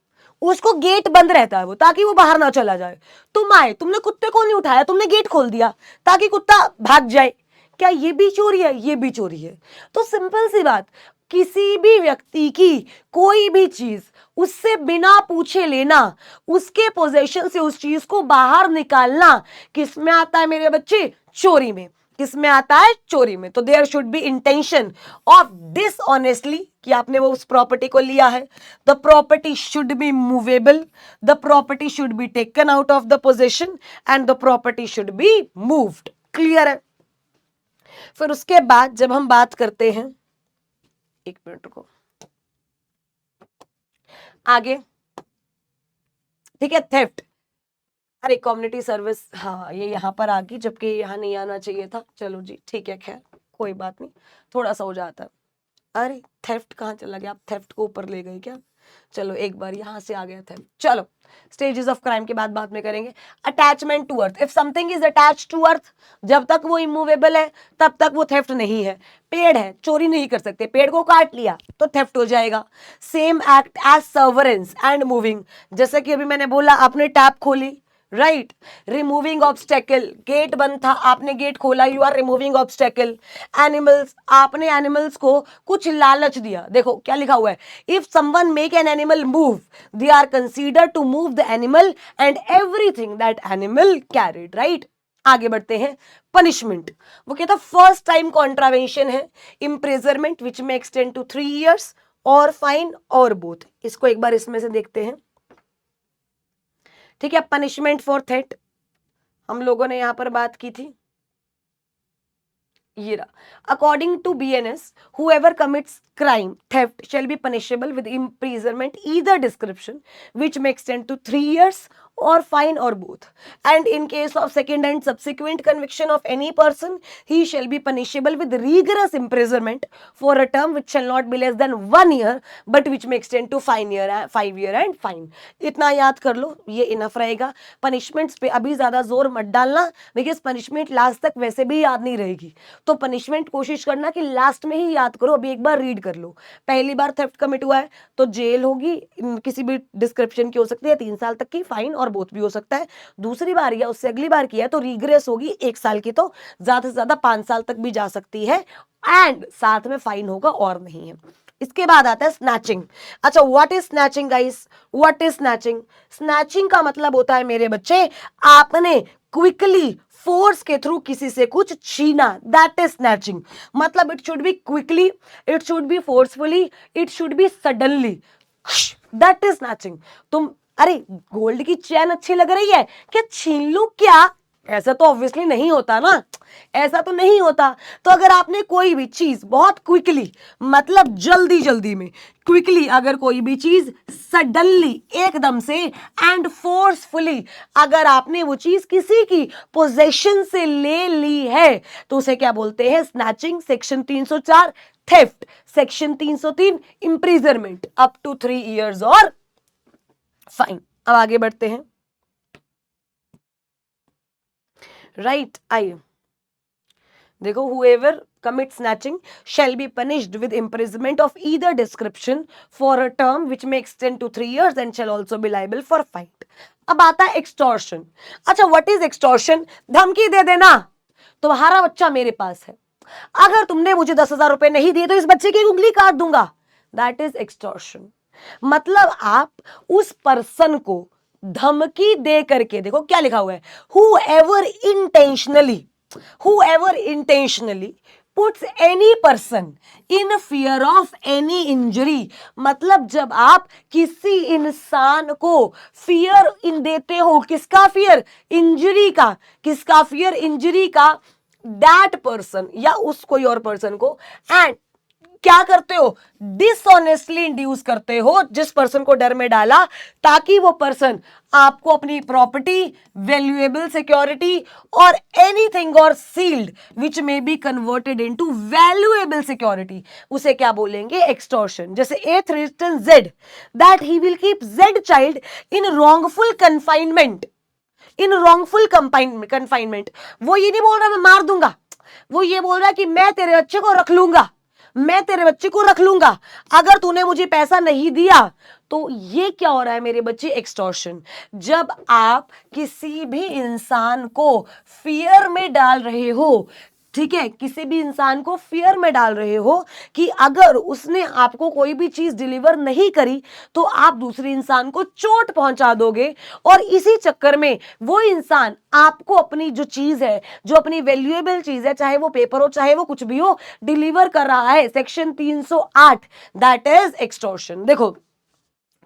उसको गेट बंद रहता है वो, ताकि वो बाहर ना चला जाए, तुम आए, तुमने कुत्ते को नहीं उठाया, तुमने गेट खोल दिया ताकि कुत्ता भाग जाए, क्या ये भी चोरी है? ये भी चोरी है। तो सिंपल सी बात, किसी भी व्यक्ति की कोई भी चीज उससे बिना पूछे लेना, उसके पोजेशन से उस चीज को बाहर निकालना किस में आता है मेरे बच्चे? चोरी में। किस में आता है? चोरी में। तो there should be intention of dishonestly, कि आपने वो उस प्रॉपर्टी को लिया है। The property should be movable, the property should be taken out of the possession and the property should be moved. Clear है? फिर उसके बाद जब हम बात करते हैं, एक मिनट को आगे, ठीक है, थेफ्ट, अरे कम्युनिटी सर्विस, हाँ ये यहाँ पर आ गई जबकि यहाँ नहीं आना चाहिए था, चलो जी ठीक है, खैर कोई बात नहीं, थोड़ा सा हो जाता है। अरे थेफ्ट कहाँ चला गया? आप थेफ्ट को ऊपर ले गए क्या? चलो एक बार यहाँ से आ गया थेफ्ट। चलो स्टेजेस ऑफ क्राइम के बाद में करेंगे। Attachment to earth, if something is attach to earth, जब तक वो इमूवेबल है तब तक वो थेफ्ट नहीं है। पेड़ है, चोरी नहीं कर सकते, पेड़ को काट लिया तो थेफ्ट हो जाएगा। Same act as severance and moving, जैसे कि अभी मैंने बोला, आपने टैप खोली, राइट, रिमूविंग ऑब्स्टेकल, गेट बंद था, आपने गेट खोला, you are removing obstacle. Animals, आपने एनिमल्स को कुछ लालच दिया, देखो क्या लिखा हुआ है, if someone make an animal move they are consider to move the animal and everything that animal carried, right. आगे बढ़ते हैं। पनिशमेंट, वो कहता फर्स्ट टाइम कॉन्ट्रावेंशन है, imprisonment which may extend to 3 years और फाइन और बोथ। इसको एक बार इसमें से देखते हैं, ठीक है। पनिशमेंट फॉर थेफ्ट हम लोगों ने यहां पर बात की थी, ये रहा। According to BNS, whoever commits crime, theft shall be punishable with imprisonment, either description, which may extend to 3 years or fine or both. And in case of second and subsequent conviction of any person, he shall be punishable with rigorous imprisonment for a term which shall not be less than 1 year, but which may extend to 5 year and fine. इतना याद कर लो, ये enough रहेगा। Punishments पे अभी ज्यादा जोर मत डालना, बिकॉज पनिशमेंट लास्ट तक वैसे भी याद नहीं रहेगी, तो पनिशमेंट कोशिश करना कि लास्ट में ही याद करो। अभी एक बार रीड कर लो, पहली बार थेफ्ट कमिट हुआ है तो जेल होगी, किसी भी डिस्क्रिप्शन की हो सकती है, 3 साल तक की, फाइन और बोथ भी हो सकता है। दूसरी बार या उससे अगली बार किया है तो रिग्रेस होगी, 1 साल की तो ज्यादा से ज्यादा 5 साल तक भी जा सकती है, एंड साथ में फाइन होगा और नहीं है। इसके बाद आता है स्नैचिंग। अच्छा, what is snatching guys? What is snatching? Snatching का मतलब होता है मेरे बच्चे, आपने क्विकली फोर्स के थ्रू किसी से कुछ छीना, दैट इज स्नैचिंग। मतलब it should be quickly, it should be forcefully, it should be suddenly, that is snatching. तुम अरे गोल्ड की चैन अच्छी लग रही है, क्या छीन लूं क्या? ऐसा तो ऑब्वियसली नहीं होता ना, ऐसा तो नहीं होता। तो अगर आपने कोई भी चीज बहुत क्विकली, मतलब जल्दी जल्दी में, क्विकली अगर कोई भी चीज सडनली, एकदम से एंड फोर्सफुली अगर आपने वो चीज किसी की पोजेशन से ले ली है तो उसे क्या बोलते हैं? Snatching. Section 304 theft, section 303 imprisonment up to 3 years और फाइन। अब आगे बढ़ते हैं। राइट, आइए देखो, whoever commits snatching shall be punished with imprisonment of either description for a term which may extend to 3 years and shall also be liable for fine. अब आता है एक्सटॉर्शन। अच्छा, व्हाट इज एक्सटॉर्शन? धमकी दे देना, तुम्हारा बच्चा मेरे पास है, अगर तुमने मुझे 10,000 रुपए नहीं दिए तो इस बच्चे की उंगली काट दूंगा। That is extortion. मतलब आप उस पर्सन को धमकी दे करके, देखो क्या लिखा हुआ है, whoever intentionally puts any person in fear of any injury। मतलब जब आप किसी इंसान को फियर इन देते हो, किसका फियर? इंजरी का। किसका फियर? इंजरी का। दैट पर्सन या उस कोई और पर्सन को, एंड क्या करते हो? डिसऑनेस्टली इंड्यूस करते हो, जिस पर्सन को डर में डाला ताकि वो पर्सन आपको अपनी प्रॉपर्टी, वैल्यूएबल सिक्योरिटी और एनीथिंग और sealed which may be converted into valuable security, उसे क्या बोलेंगे? एक्सटॉर्शन। जैसे A threaten Z that he will keep Z child in wrongful confinement, in wrongful confinement. वो ये नहीं बोल रहा मैं मार दूंगा, वो ये बोल रहा है कि मैं तेरे बच्चे को रख लूंगा, मैं तेरे बच्चे को रख लूंगा, अगर तूने मुझे पैसा नहीं दिया। तो ये क्या हो रहा है मेरे बच्चे? एक्सटॉर्शन। जब आप किसी भी इंसान को फियर में डाल रहे हो, ठीक है, किसी भी इंसान को फियर में डाल रहे हो कि अगर उसने आपको कोई भी चीज डिलीवर नहीं करी तो आप दूसरे इंसान को चोट पहुंचा दोगे, और इसी चक्कर में वो इंसान आपको अपनी जो चीज है, जो अपनी वैल्यूएबल चीज है, चाहे वो पेपर हो चाहे वो कुछ भी हो, डिलीवर कर रहा है। Section 308 that is extortion. देखो,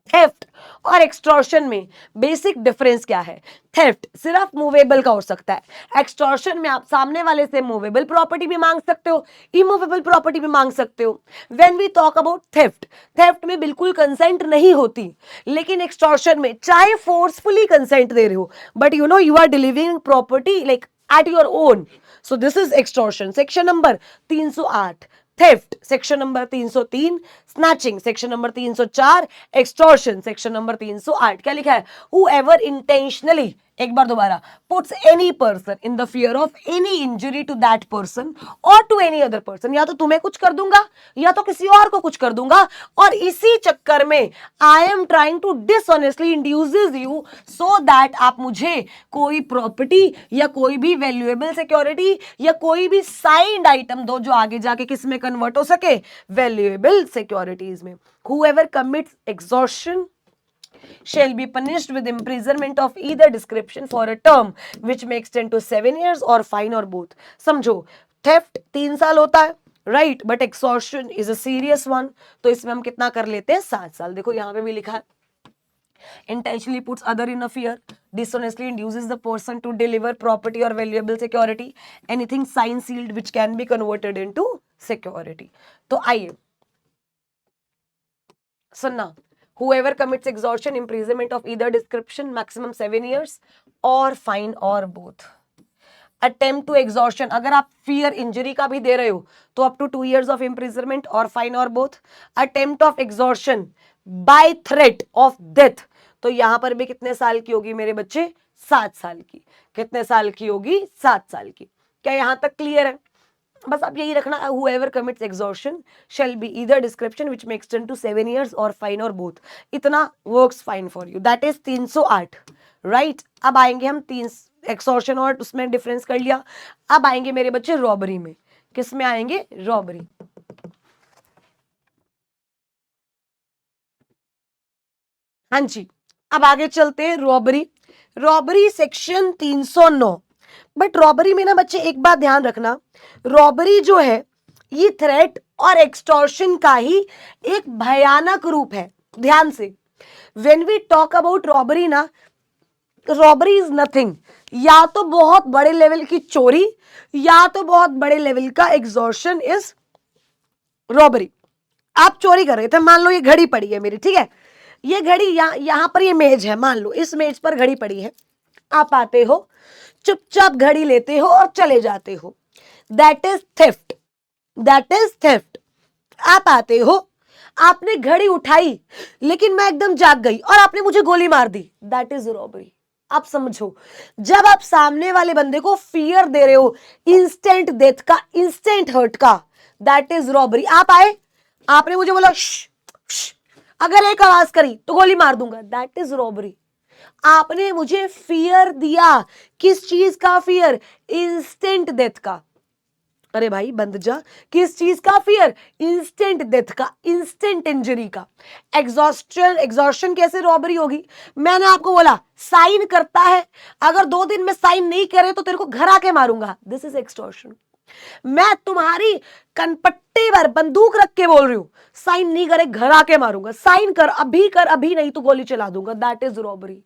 थेफ्ट और एक्सटॉर्शन में बेसिक डिफरेंस क्या है? थेफ्ट सिर्फ मूवेबल का हो सकता है, एक्सटॉर्शन में आप सामने वाले से मूवेबल प्रॉपर्टी भी मांग सकते हो, इमूवेबल प्रॉपर्टी भी मांग सकते हो। When we talk about theft, theft में बिल्कुल कंसेंट नहीं होती, लेकिन एक्सटॉर्शन में चाहे फोर्सफुली कंसेंट दे रहे हो, but you know you are delivering property like at your own, so this is extortion. Section number 308 theft, section number 303 snatching, section number 304 extortion, section number 308 क्या लिखा है? whoever intentionally, एक बार दोबारा, puts any person in the fear of any injury to that person or to any other person, या तो तुम्हें कुछ कर दूंगा या तो किसी और को कुछ कर दूंगा, और इसी चक्कर में I am trying to dishonestly induces you so that आप मुझे कोई प्रॉपर्टी या कोई भी वैल्यूएबल सिक्योरिटी या कोई भी साइंड आइटम दो जो आगे जाके किस में कन्वर्ट हो सके? वैल्यूएबल सिक्योरिटीज में। whoever commits extortion shall be punished with imprisonment of either description for a term which may extend to 7 years or fine or both। समझो, थेफ्ट 3 साल होता है, right, but extortion is a serious one, तो इसमें हम कितना कर लेते हैं? 7 साल। देखो यहां पे भी लिखा है, intentionally puts other in a fear, dishonestly induces the person to deliver property or valuable security, anything signed sealed which can be converted into security। तो आइए सुनना, whoever commits extortion, imprisonment of either description, maximum 7 years or fine or both। Attempt to extortion, अगर आप fear injury का भी दे रहे हो तो up to 2 years of imprisonment और फाइन और both. Attempt of extortion by threat of death, तो यहां पर भी कितने साल की होगी मेरे बच्चे? 7 साल की। कितने साल की होगी? 7 साल की। क्या यहां तक क्लियर है? बस आप यही रखना, whoever commits extortion shall be either description which may extend to 7 years or fine or both। इतना works fine for you, that is 308, right। अब आएंगे हम एक्सटॉर्शन और उसमें डिफरेंस कर लिया। अब आएंगे मेरे बच्चे रॉबरी में। किस में आएंगे? रॉबरी। हाँ जी, अब आगे चलते हैं। Robbery, robbery section 309। But robbery में ना बच्चे एक बात ध्यान रखना, रॉबरी जो है ये थ्रेट और एक्सटॉर्शन का ही एक भयानक रूप है। ध्यान से, when we talk about robbery ना, रॉबरी इज नथिंग, या तो बहुत बड़े लेवल की चोरी या तो बहुत बड़े लेवल का एग्जॉर्शन इज रॉबरी। आप चोरी कर रहे थे, मान लो ये घड़ी पड़ी है मेरी, ठीक है, ये घड़ी यहां पर ये मेज है, मान लो इस मेज पर घड़ी पड़ी है, आप आते हो चुपचाप घड़ी लेते हो और चले जाते हो, that is theft, that is theft. आप आते हो, आपने घड़ी उठाई लेकिन मैं एकदम जाग गई और आपने मुझे गोली मार दी, दैट इज रॉबरी। आप समझो, जब आप सामने वाले बंदे को फियर दे रहे हो, इंस्टेंट डेथ का, इंस्टेंट हर्ट का, दैट इज रॉबरी। आप आए, आपने मुझे बोला श, श, अगर एक आवाज करी तो गोली मार दूंगा, दैट इज रॉबरी। आपने मुझे फियर दिया, किस चीज का फियर? इंस्टेंट डेथ का। अरे भाई बंद जा, किस चीज का फियर? इंस्टेंट डेथ का, इंस्टेंट इंजरी का। एग्जॉस्शन, एग्जॉस्शन कैसे रॉबरी होगी? मैंने आपको बोला साइन करता है, अगर 2 दिन में साइन नहीं करे तो तेरे को घर आके मारूंगा, दिस इज एक्सटॉर्शन। मैं तुम्हारी कनपट्टी पर बंदूक रख के बोल रही हूं, साइन नहीं करे घर आके मारूंगा, साइन कर अभी नहीं तो गोली चला दूंगा, दैट इज रॉबरी।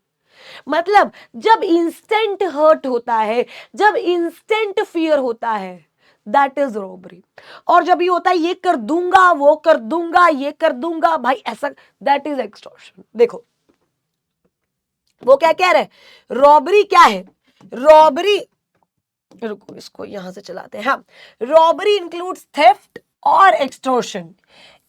मतलब जब इंस्टेंट हर्ट होता है, जब इंस्टेंट फियर होता है, दैट इज रॉबरी। और जब ये होता है ये कर दूंगा, वो कर दूंगा, ये कर दूंगा, भाई ऐसा, दैट इज एक्सटॉर्शन। देखो वो क्या कह रहे, रॉबरी क्या है? रॉबरी, रुको इसको यहां से चलाते हैं। हाँ, रॉबरी इंक्लूड्स थेफ्ट और एक्सटॉर्शन।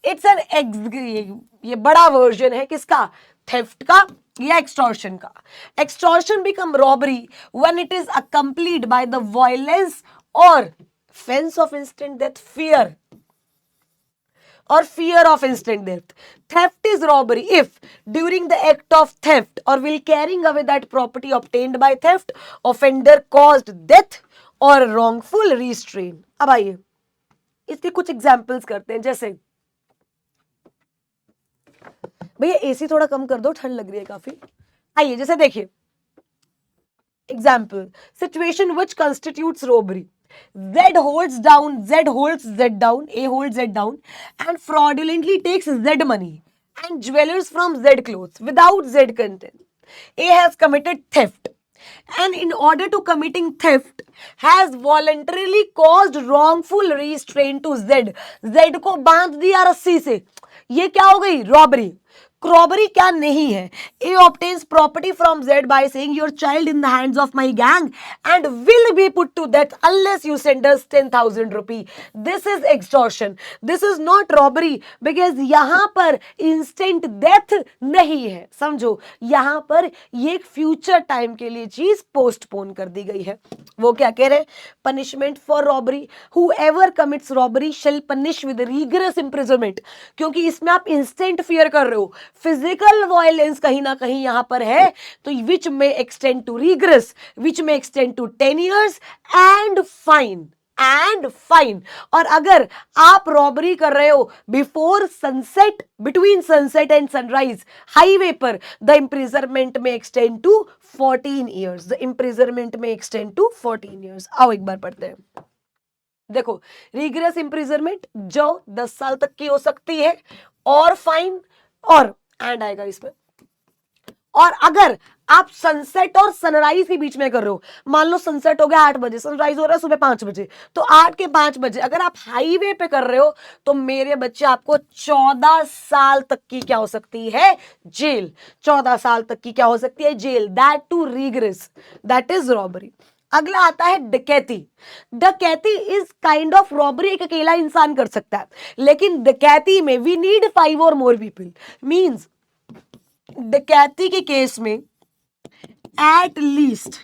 इट्स एन ये बड़ा वर्जन है किसका? थेफ्ट का या एक्सटॉर्शन का। Extortion become robbery when it is accomplished by the violence और fence of instant death, fear or fear of instant death. Theft is robbery if during the act of theft or while carrying away that property obtained by theft, offender caused death or wrongful restraint. अब आइए इसके कुछ examples करते हैं। जैसे भैया AC थोड़ा कम कर दो, ठंड लग रही है काफी। आइए जैसे देखिए example, situation which constitutes robbery. Z holds Z down, A holds Z down and fraudulently takes Z money and jewelers from Z clothes without Z content. A has committed theft and in order to committing theft has voluntarily caused wrongful restraint to Z. Z को बांध दिया रस्सी से, ये क्या हो गई? Robbery. Robbery क्या नहीं है? A obtains property from Z by saying your child in the hands of my gang and will be put to death unless you send us 10,000 rupees. This is extortion. This is not robbery because यहाँ पर instant death नहीं है। समझो, यहाँ पर ये एक future time के लिए चीज पोस्टपोन कर दी गई है। वो क्या कह रहे? Punishment for robbery, whoever commits robbery shall punish with rigorous imprisonment। क्योंकि इसमें आप इंस्टेंट फियर कर रहे हो, फिजिकल वायलेंस कहीं ना कहीं यहां पर है, तो विच may extend to rigorous, which may extend to 10 years and fine. और अगर आप रॉबरी कर रहे हो before sunset, between sunset and sunrise highway पर, the imprisonment may extend to 14 years, the imprisonment may extend to 14 years। आओ एक बार पढ़ते हैं। देखो, रीग्रेस इंप्रिजनमेंट जो 10 साल तक की हो सकती है, और फाइन और एंड आएगा इसमें। और अगर आप सनसेट और सनराइज के बीच में कर रहे हो, मान लो सनसेट हो गया 8 बजे, सनराइज हो रहा है सुबह 5 बजे, तो 8 के 5 बजे अगर आप हाईवे पे कर रहे हो तो मेरे बच्चे आपको 14 साल तक की क्या हो सकती है? जेल। 14 साल तक की क्या हो सकती है? जेल। That to regress, that is robbery. अगला आता है डकैती। डकैती इज काइंड ऑफ रॉबरी, एक अकेला इंसान कर सकता है, लेकिन डकैती में वी नीड 5 और मोर पीपल। मींस डकैती के केस में at least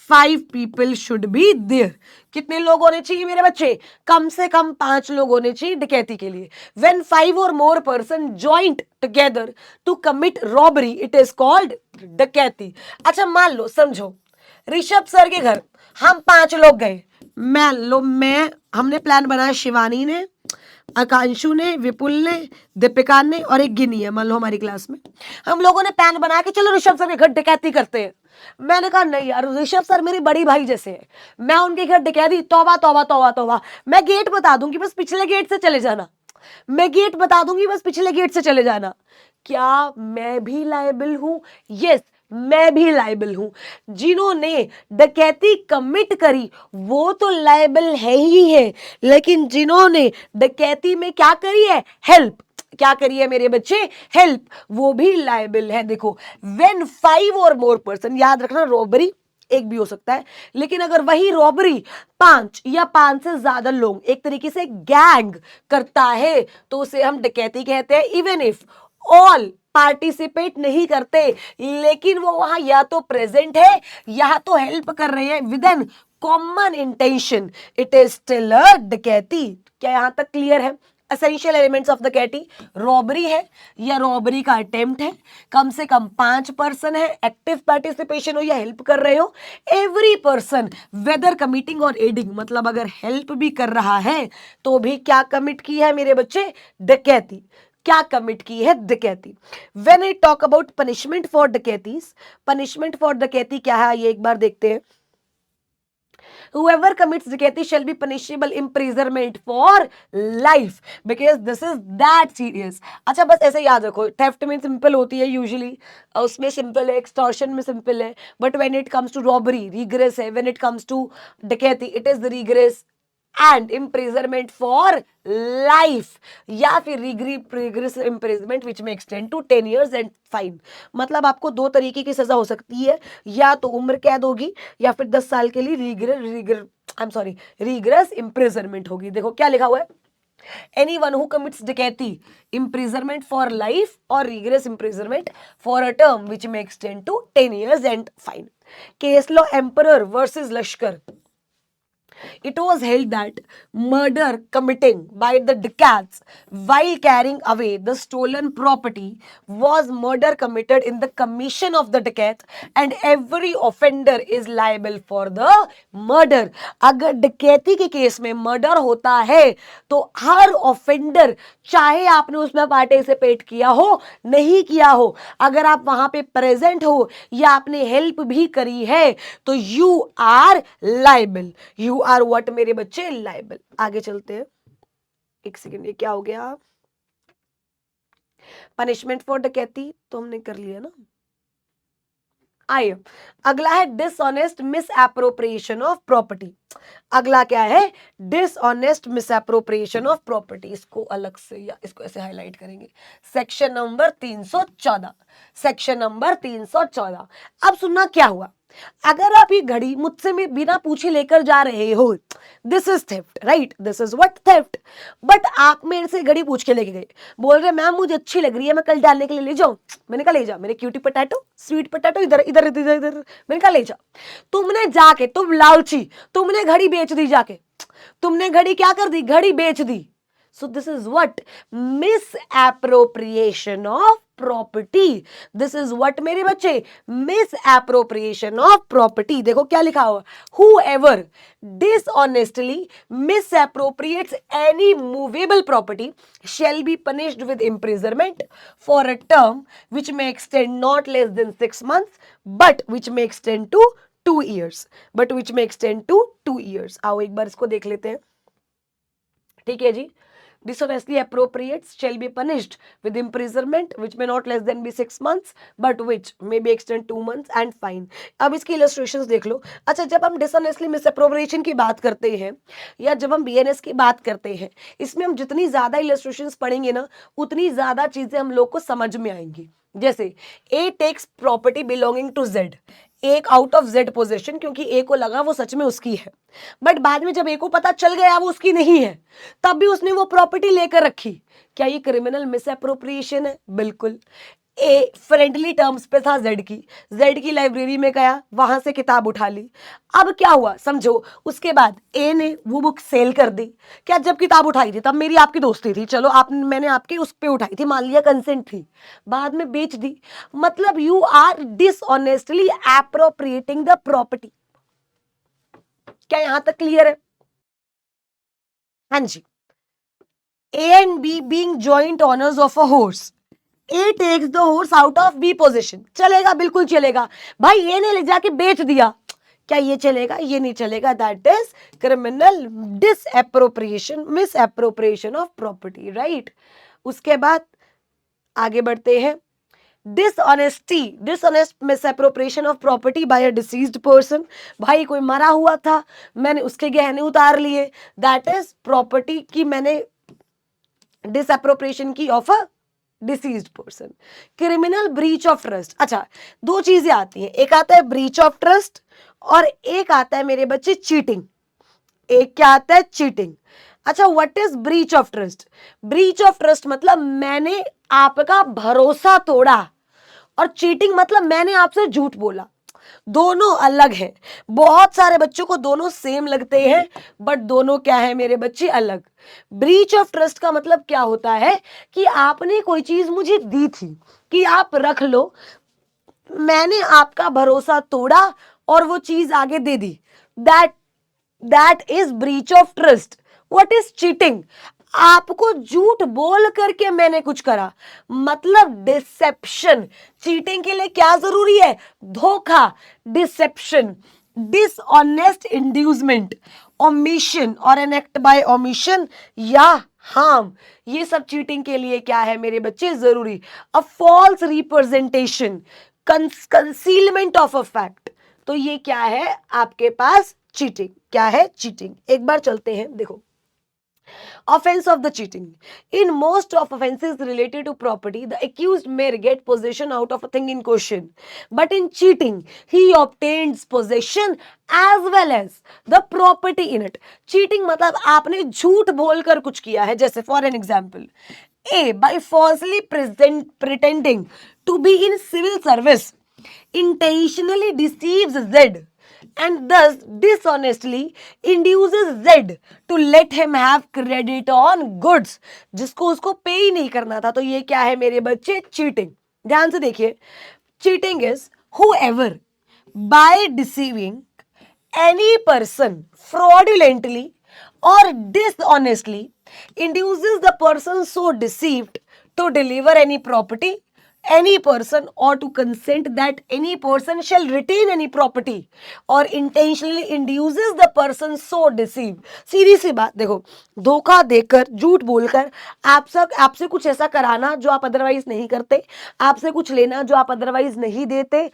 5 people should be there. कितने लोग होने चाहिए मेरे बच्चे? कम से कम 5 लोग होने चाहिए डकैती के लिए। When 5 or more person joined together to commit robbery, it is called डकैती। अच्छा मान लो, समझो ऋषभ सर के घर हम 5 लोग गए, हमने प्लान बनाया, शिवानी ने, आकांशु ने, विपुल ने, दीपिका ने और एक गिनी है, मान लो हमारी क्लास में। हम लोगों ने प्लान बनाया कि चलो ऋषभ सर के घर डकैती करते हैं। मैंने कहा नहीं यार, ऋषभ सर मेरी बड़ी भाई जैसे है, मैं उनके घर डकैती, तौबा तौबा तौबा तौबा, मैं गेट बता दूंगी, बस पिछले गेट से चले जाना। मैं गेट बता दूंगी, बस पिछले गेट से चले जाना। क्या मैं भी लायबल हूं? यस, मैं भी लायबल हूं। जिन्होंने डकैती कमिट करी वो तो लायबल है ही है, लेकिन जिन्होंने डकैती में क्या करी है, हेल्प, क्या करी है मेरे बच्चे, हेल्प, वो भी लायबल है। देखो, व्हेन 5 और मोर पर्सन, याद रखना रॉबरी एक भी हो सकता है, लेकिन अगर वही रॉबरी 5 या 5 से ज्यादा लोग एक तरीके से गैंग करता है तो उसे हम डकैती कहते हैं। इवन इफ ऑल पार्टिसिपेट नहीं करते, लेकिन वो वहां या तो प्रेजेंट है या तो हेल्प कर रहे हैं with an common intention, it is still a dacoity. क्या यहां तक क्लियर है? Essential elements of dacoity, robbery है या रॉबरी का अटेम्प्ट है, कम से कम 5 पर्सन है, एक्टिव पार्टिसिपेशन हो या हेल्प कर रहे हो, एवरी पर्सन वेदर कमिटिंग और एडिंग, मतलब अगर हेल्प भी कर रहा है तो भी क्या कमिट की है मेरे बच्चे, डकैती। क्या कमिट की है, डकैती। When I talk about punishment for डकैतीज, पनिशमेंट फॉर डकैती क्या है ये एक बार देखते हैं। Whoever commits डकैती shall be punishable imprisonment for life because this is that serious। अच्छा, बस ऐसे याद रखो, थेफ्ट में सिंपल होती है यूजुअली, उसमें सिंपल है, एक्सटॉर्शन में सिंपल है, but when it comes to robbery rigorous है, when it comes to dacoity it is rigorous and imprisonment for life, या फिर rigorous imprisonment which may extend to 10 years and fine. मतलब आपको 2 तरीके की सजा हो सकती है, या तो उम्र कैद होगी या फिर 10 साल के लिए रिग्रेस इम्प्रिजनमेंट होगी। देखो क्या लिखा हुआ है, anyone who commits डकैती, imprisonment for life or regress imprisonment for a term which may extend to 10 years and fine। Case law Emperor versus Lashkar, it was held that murder committing by the dacoits while carrying away the stolen property was murder committed in the commission of the dacoit and every offender is liable for the murder। अगर डकैती के case में murder होता है तो हर offender, चाहे आपने उसमें पार्टिसिपेट किया हो नहीं किया हो, अगर आप वहां पे प्रेजेंट हो या आपने हेल्प भी करी है तो you are liable, you are what मेरे बच्चे, लाइबल। आगे चलते हैं, एक सेकेंड, ये क्या हो गया, पनिशमेंट फॉर डकैती तो हमने कर लिया ना। आइए, अगला है dishonest miss appropriation of property. अगला क्या है, dishonest miss appropriation of property. इसको अलग से या इसको ऐसे हाईलाइट करेंगे, सेक्शन नंबर 314, सेक्शन नंबर 314। अब सुनना क्या हुआ, अगर आप ये घड़ी मुझसे में बिना पूछे लेकर जा रहे हो, this is theft, right, this is what, theft. But आप मेरे से घड़ी पूछ के लेके गए, बोल रहे मैम मुझे अच्छी लग रही है, मैं कल डालने के लिए ले जाऊं। मैंने कहा ले जा, मेरे क्यूटी पोटैटो, स्वीट पोटैटो, इधर इधर इधर इधर, मैंने कहा ले जा। तुमने जाके, तुम लालची, तुमने घड़ी बेच दी, जाके तुमने घड़ी क्या कर दी, घड़ी बेच दी। So this is what, misappropriation of property। This is what मेरे बच्चे, misappropriation of property। देखो क्या लिखा हुआ, whoever dishonestly misappropriates any movable property shall be punished with imprisonment for a term which may extend not less than 6 months but which may extend to 2 years, but which may extend to 2 years। आओ एक बार इसको देख लेते हैं, ठीक है जी। Dishonestly appropriates shall be punished with imprisonment which may not less than be 6 months but which may be extend 2 months and fine। अब इसकी illustrations देख लो। अच्छा, जब हम dishonestly misappropriation की बात करते हैं या जब हम BNS की बात करते हैं, इसमें हम जितनी ज्यादा illustrations पढ़ेंगे ना उतनी ज्यादा चीजें हम लोग को समझ में आएंगी। जैसे A takes property belonging to Z, एक आउट ऑफ जेड पोजीशन, क्योंकि ए को लगा वो सच में उसकी है, बट बाद में जब ए को पता चल गया वो उसकी नहीं है, तब भी उसने वो प्रॉपर्टी लेकर रखी। क्या ये क्रिमिनल मिस एप्रोप्रिएशन है? बिल्कुल। ए फ्रेंडली टर्म्स पे था जेड की लाइब्रेरी में गया, वहां से किताब उठा ली। अब क्या हुआ समझो, उसके बाद ए ने वो बुक सेल कर दी। क्या जब किताब उठाई थी तब मेरी आपकी दोस्ती थी, चलो मैंने आपके उस पे उठाई थी, मान लिया कंसेंट थी, बाद में बेच दी। मतलब you are dishonestly appropriating the property. क्या यहां तक क्लियर है? हाँ जी। A and B being joint owners of a horse, A takes the horse out of B possession, चलेगा, बिल्कुल चलेगा। भाई ए ने ले जाके बेच दिया, क्या ये चलेगा? ये नहीं चलेगा, that is criminal disappropriation, misappropriation of property, right. उसके बाद आगे बढ़ते हैं, dishonesty, dishonest misappropriation of property by a deceased person. भाई कोई मरा हुआ था, मैंने उसके गहने उतार लिए, दैट इज प्रॉपर्टी की मैंने डिसएप्रोप्रिएशन की of a deceased person. Criminal breach of trust, अच्छा दो चीजें आती हैं, एक आता है ब्रीच ऑफ ट्रस्ट और एक आता है मेरे बच्चे चीटिंग। एक क्या आता है? चीटिंग। अच्छा, what is breach of trust? Breach of trust मतलब मैंने आपका भरोसा तोड़ा, और चीटिंग मतलब मैंने आपसे झूठ बोला। दोनों अलग है। बहुत सारे बच्चों को दोनों सेम लगते हैं, बट दोनों क्या है मेरे बच्चे? अलग। ब्रीच ऑफ ट्रस्ट का मतलब क्या होता है कि आपने कोई चीज मुझे दी थी कि आप रख लो, मैंने आपका भरोसा तोड़ा और वो चीज आगे दे दी, that is breach of trust. What is cheating? आपको झूठ बोल करके मैंने कुछ करा, मतलब डिसेप्शन। चीटिंग के लिए क्या जरूरी है? धोखा, डिसेप्शन, डिसऑनेस्ट इंड्यूसमेंट, ओमिशन और एन एक्ट बाय ओमिशन या हार्म, ये सब चीटिंग के लिए क्या है मेरे बच्चे? जरूरी। A false representation, concealment of a fact, तो ये क्या है आपके पास? चीटिंग। क्या है? चीटिंग। एक बार चलते हैं, देखो offense of the cheating. In most of offenses related to property, the accused may get possession out of a thing in question, but in cheating he obtains possession as well as the property in it. Cheating मतलब आपने झूठ बोलकर कुछ किया है, जैसे for an example, A by falsely pretending to be in civil service intentionally deceives Z and thus dishonestly induces Z to let him have credit on goods, जिसको उसको पे ही नहीं करना था। तो ये क्या है मेरे बच्चे? चीटिंग। ध्यान से देखिए, cheating is whoever by deceiving any person fraudulently or dishonestly induces the person so deceived to deliver any property, any person, or to consent that any person shall retain any property, or intentionally induces the person so deceived। सीधी सी बात देखो, धोखा देकर, झूठ बोलकर आपसे कुछ ऐसा कराना जो आप अदरवाइज नहीं करते, आपसे कुछ लेना जो आप अदरवाइज नहीं देते,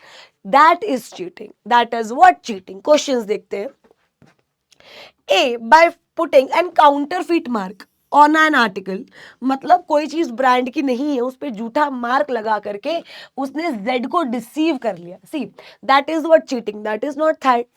that is cheating. That is what? Cheating. Questions देखते हैं। A by putting and counterfeit mark on an article, मतलब कोई चीज ब्रांड की नहीं है, उस पर झूठा मार्क लगा करके उसने जेड को डिसीव कर लिया। See, that is what cheating. That is not theft,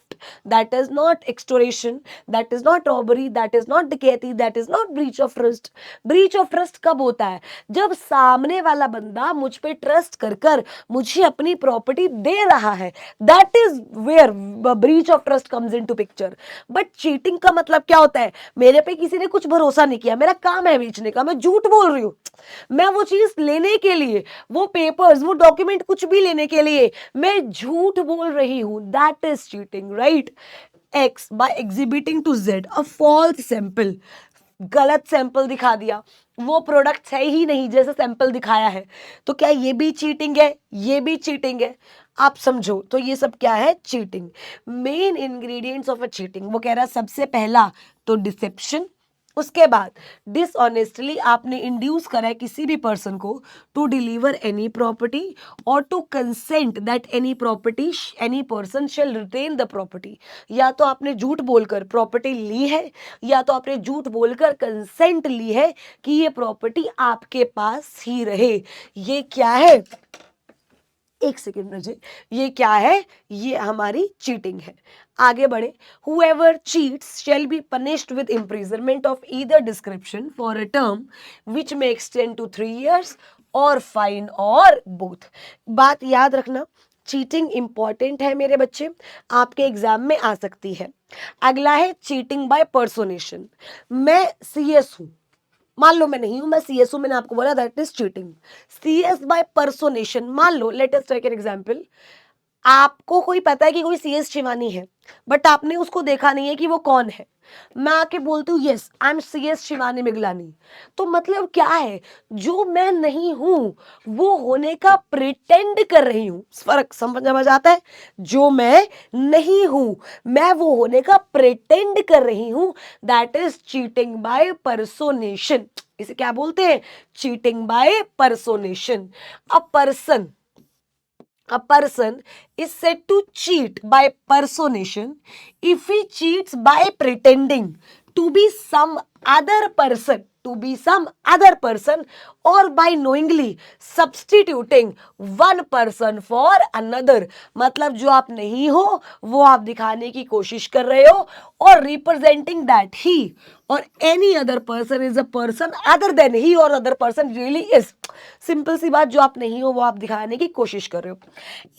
that is not extortion, that is not robbery, that is not डकैती, that is not breach of trust. Breach of trust कब होता है? जब सामने वाला बंदा मुझ पे ट्रस्ट कर कर मुझे अपनी प्रॉपर्टी दे रहा है, that is where breach of trust comes into picture. But cheating का मतलब क्या होता है? मेरे पे किसी ने कुछ भरोसा नहीं किया, मेरा काम है बेचने का, मैं झूठ बोल रही हूं, मैं वो चीज लेने के लिए, वो पेपर्स, वो डॉक्यूमेंट, कुछ भी लेने के लिए मैं झूठ बोल रही हूं, that is cheating, right. X by exhibiting to Z a false sample, गलत सैंपल दिखा दिया, वो प्रोडक्ट है ही नहीं जैसे सैंपल दिखाया है, तो क्या ये भी चीटिंग है? ये भी चीटिंग है। आप समझो, तो ये सब क्या है? Cheating. Main ingredients of a cheating, वो कह रहा है सबसे पहला तो डिसेप्शन, उसके बाद डिसऑनेस्टली आपने इंड्यूस करा है किसी भी पर्सन को टू डिलीवर एनी प्रॉपर्टी और to consent that any property any person shall retain the property. या तो आपने झूठ बोलकर प्रॉपर्टी ली है, या तो आपने झूठ बोलकर कंसेंट ली है कि ये प्रॉपर्टी आपके पास ही रहे। ये क्या है? एक सेकेंड मुझे, ये क्या है? ये हमारी चीटिंग है। आगे बढ़े। whoever cheats shall be punished with imprisonment of either description for a term which may extend to 3 years or fine or both। बात याद रखना, चीटिंग इंपॉर्टेंट है मेरे बच्चे, आपके एग्जाम में आ सकती है। अगला है चीटिंग बाय पर्सोनेशन। मैं सीएस हूं, मान लो मैं नहीं हूं, मैं सीएस हूं, मैंने आपको बोला दैट इज चीटिंग। सीएस बाय पर्सोनेशन, मान लो, let us take an example, आपको कोई पता है कि कोई CS शिवानी है, बट आपने उसको देखा नहीं है कि वो कौन है। मैं आके बोलती हूँ yes I am CS Shivani Miglani, तो मतलब क्या है, जो मैं नहीं हूं वो होने का प्रिटेंड कर रही हूं। फर्क समझ आता है? जो मैं नहीं हूं मैं वो होने का प्रिटेंड कर रही हूं, that is cheating by personation. इसे क्या बोलते हैं? Cheating by personation. A person is said to cheat by personation if he cheats by pretending to be some other person, or by knowingly substituting one person for another। मतलब जो आप नहीं हो वो आप दिखाने की कोशिश कर रहे हो, और representing that he or any other person is a person other than he or other person really is। Simple सी बात, जो आप नहीं हो वो आप दिखाने की कोशिश कर रहे हो।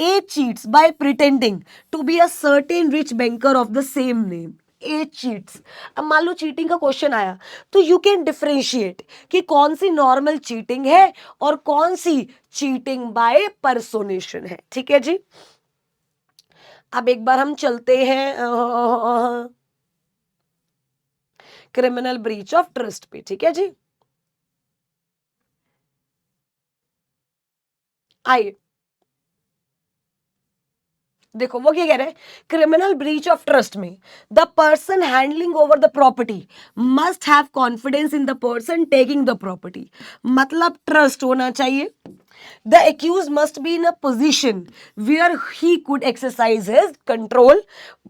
A cheats by pretending to be a certain rich banker of the same name। A cheats। अब मान लो चीटिंग का क्वेश्चन आया तो यू कैन डिफरेंशिएट कि कौन सी नॉर्मल चीटिंग है और कौन सी चीटिंग बाय पर्सोनेशन है। ठीक है जी। अब एक बार हम चलते हैं क्रिमिनल ब्रीच ऑफ ट्रस्ट पे। ठीक है जी, आइए देखो वो क्या कह रहे हैं। क्रिमिनल ब्रीच ऑफ ट्रस्ट में the person handling over the property must have confidence in the person taking the property. मतलब ट्रस्ट होना चाहिए। The accused must be in a position where he could exercise his control.